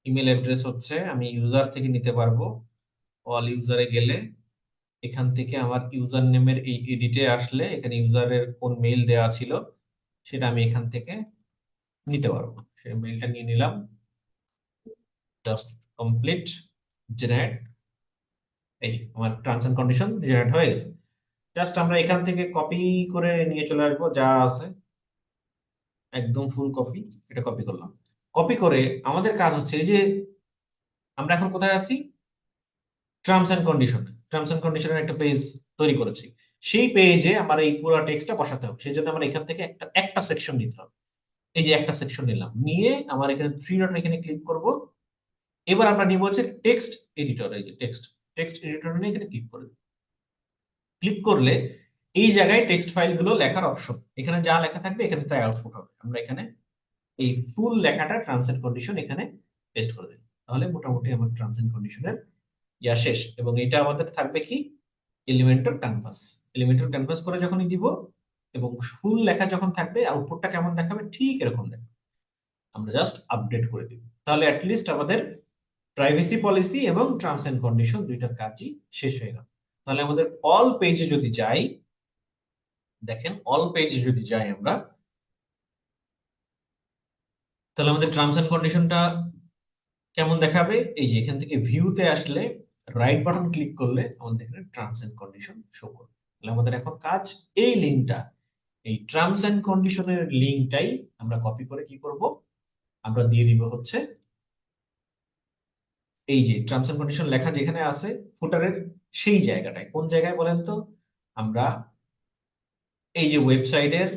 S1: ইমেল অ্যাড্রেস হচ্ছে আমি ইউজার থেকে নিতে পারবো। অল ইউজারে গেলে এখান থেকে আমার ইউজার নেমের এই এডিটে আসলে এখানে ইউজারের কোন মেইল দেওয়া ছিল সেটা আমি এখান থেকে নিতে পারবো। সেই মেইলটা নিয়ে নিলাম, জাস্ট কমপ্লিট জেনারেট। এই যে আমার টার্মস এন্ড কন্ডিশন জেনারেট হয়ে গেছে। জাস্ট আমরা এখান থেকে কপি করে নিয়ে চলে আসবো, যা আছে একদম ফুল কপি, এটা কপি করলাম। কপি করে আমাদের কাজ হচ্ছে এই যে আমরা এখন কোথায় আছি, টার্মস এন্ড কন্ডিশনের একটা পেজ তৈরি করেছি। সেই পেজে আমার এই পুরো টেক্সটটা বসাতে হবে। সেই জন্য আমার এখান থেকে একটা একটা সেকশন নিতে হবে। এই যে একটা সেকশন নিলাম, নিয়ে আমার এখানে থ্রি ডট এখানে ক্লিক করব। এবার আমরা নিব হচ্ছে টেক্সট এডিটর, এই যে টেক্সট এডিটর নিয়ে এখানে ক্লিক করে দেব। ক্লিক করলে এই জায়গায় টেক্সট ফাইলগুলো লেখার অপশন, এখানে যা লেখা থাকবে এখানে তাই আউটপুট হবে। আমরা এখানে এই ফুল লেখাটা টার্মস এন্ড কন্ডিশন এখানে পেস্ট করে দিই, তাহলে মোটামুটি আমার টার্মস এন্ড কন্ডিশনের ইয়া শেষ। এবং এটা আমাদের থাকবে কি, এলিমেন্টর ক্যানভাস করে যখনই দিব, এবং ফুল লেখা যখন থাকবে, আউটপুটটা কেমন দেখাবে ঠিক এরকম দেখাবে। আমরা জাস্ট আপডেট করে দিব, তাহলে অ্যাটলিস্ট আমাদের প্রাইভেসি পলিসি এবং টার্মস এন্ড কন্ডিশন দুইটার কাজই শেষ হয়ে গেল। তাহলে আমাদের অল পেজে যদি যাই, দেখেন অল পেজে যদি যাই আমরা, তাহলে আমাদের টার্মস এন্ড কন্ডিশনটা কেমন দেখাবে? এই যে এখান থেকে ভিউতে আসলে রাইট বাটন ক্লিক করলে আমাদের এখানে টার্মস এন্ড কন্ডিশন শো করবে। তাহলে আমাদের এখন কাজ এই লিঙ্কটা, এই টার্মস এন্ড কন্ডিশনের লিঙ্কটাই আমরা কপি করে কি করব, আমরা দিয়ে দিব হচ্ছে এই যে টার্মস এন্ড কন্ডিশন লেখা যেখানে আছে ফুটারের সেই জায়গাটায়। কোন জায়গায় বলেন তো? আমরা এই যে ওয়েবসাইটের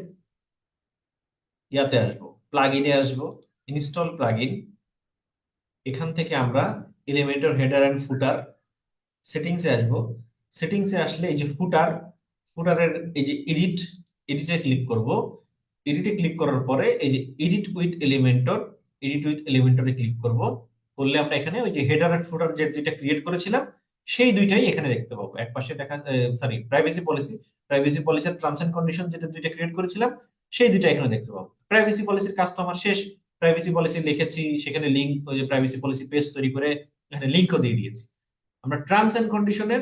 S1: ইয়াতে আসবো, প্লাগইনে আসবো, ইনস্টল প্লাগইন। এখান থেকে আমরা এলিমেন্টর হেডার এন্ড ফুটার সেটিংসে আসবো। সেটিংসে আসলে এই যে ফুটারের এই যে এডিটে ক্লিক করব। এডিটে ক্লিক করার পরে এই যে এডিট উইথ এলিমেন্টরে ক্লিক করব। করলে আমরা এখানে ওই যে হেডার আর ফুটার যে দুইটা ক্রিয়েট করেছিলাম সেই দুইটাই এখানে দেখতে পাবো। এক পাশে দেখা সরি প্রাইভেসি পলিসি আর টার্মস এন্ড কন্ডিশন যেটা দুইটা ক্রিয়েট করেছিলাম সেই দুইটা এখানে দেখতে পাবো। প্রাইভেসি পলিসির কাজ তো আমার শেষ। প্রাইভেসি পলিসি লিখেছি, সেখানে লিংক, ওই যে প্রাইভেসি পলিসি পেজ তৈরি করে এখানে লিংকও দিয়ে দিয়েছি। আমরা টার্মস এন্ড কন্ডিশনের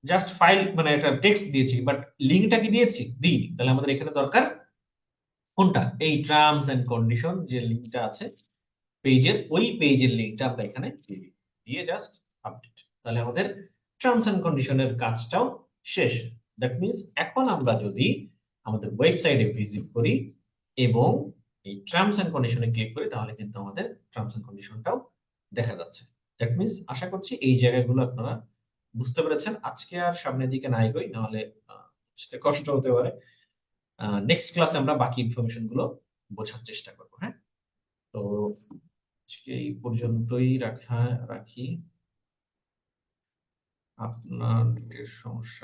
S1: জাস্ট ফাইল মানে একটা টেক্সট দিয়েছি, বাট লিঙ্কটা কি দিয়েছি? দিই। তাহলে আমাদের এখানে দরকার কোনটা? এই টার্মস এন্ড কন্ডিশন যে লিঙ্কটা আছে পেজের, ওই পেজের লিঙ্কটা আমরা এখানে দিয়ে দিই, দিয়ে জাস্ট আপডেট। তাহলে আমাদের টার্মস এন্ড কন্ডিশনের কাজটাও শেষ। দ্যাট মিন্স এখন আমরা যদি আমাদের ওয়েবসাইটে ভিজিট করি এবং এই টার্মস এন্ড কন্ডিশনে ক্লিক করি তাহলে কিন্তু আমাদের টার্মস এন্ড কন্ডিশনটাও দেখা যাচ্ছে। দ্যাট মিন্স আশা করছি এই জায়গাগুলো আপনারা বুঝতে পেরেছেন। আজকে আর সামনের দিকে না এগোই, নাহলে বুঝতে কষ্ট হতে পারে। নেক্সট ক্লাসে আমরা বাকি ইনফরমেশন গুলো বোঝার চেষ্টা করবো। হ্যাঁ, তো আজকে এই পর্যন্তই রাখি। আপনার সমস্যা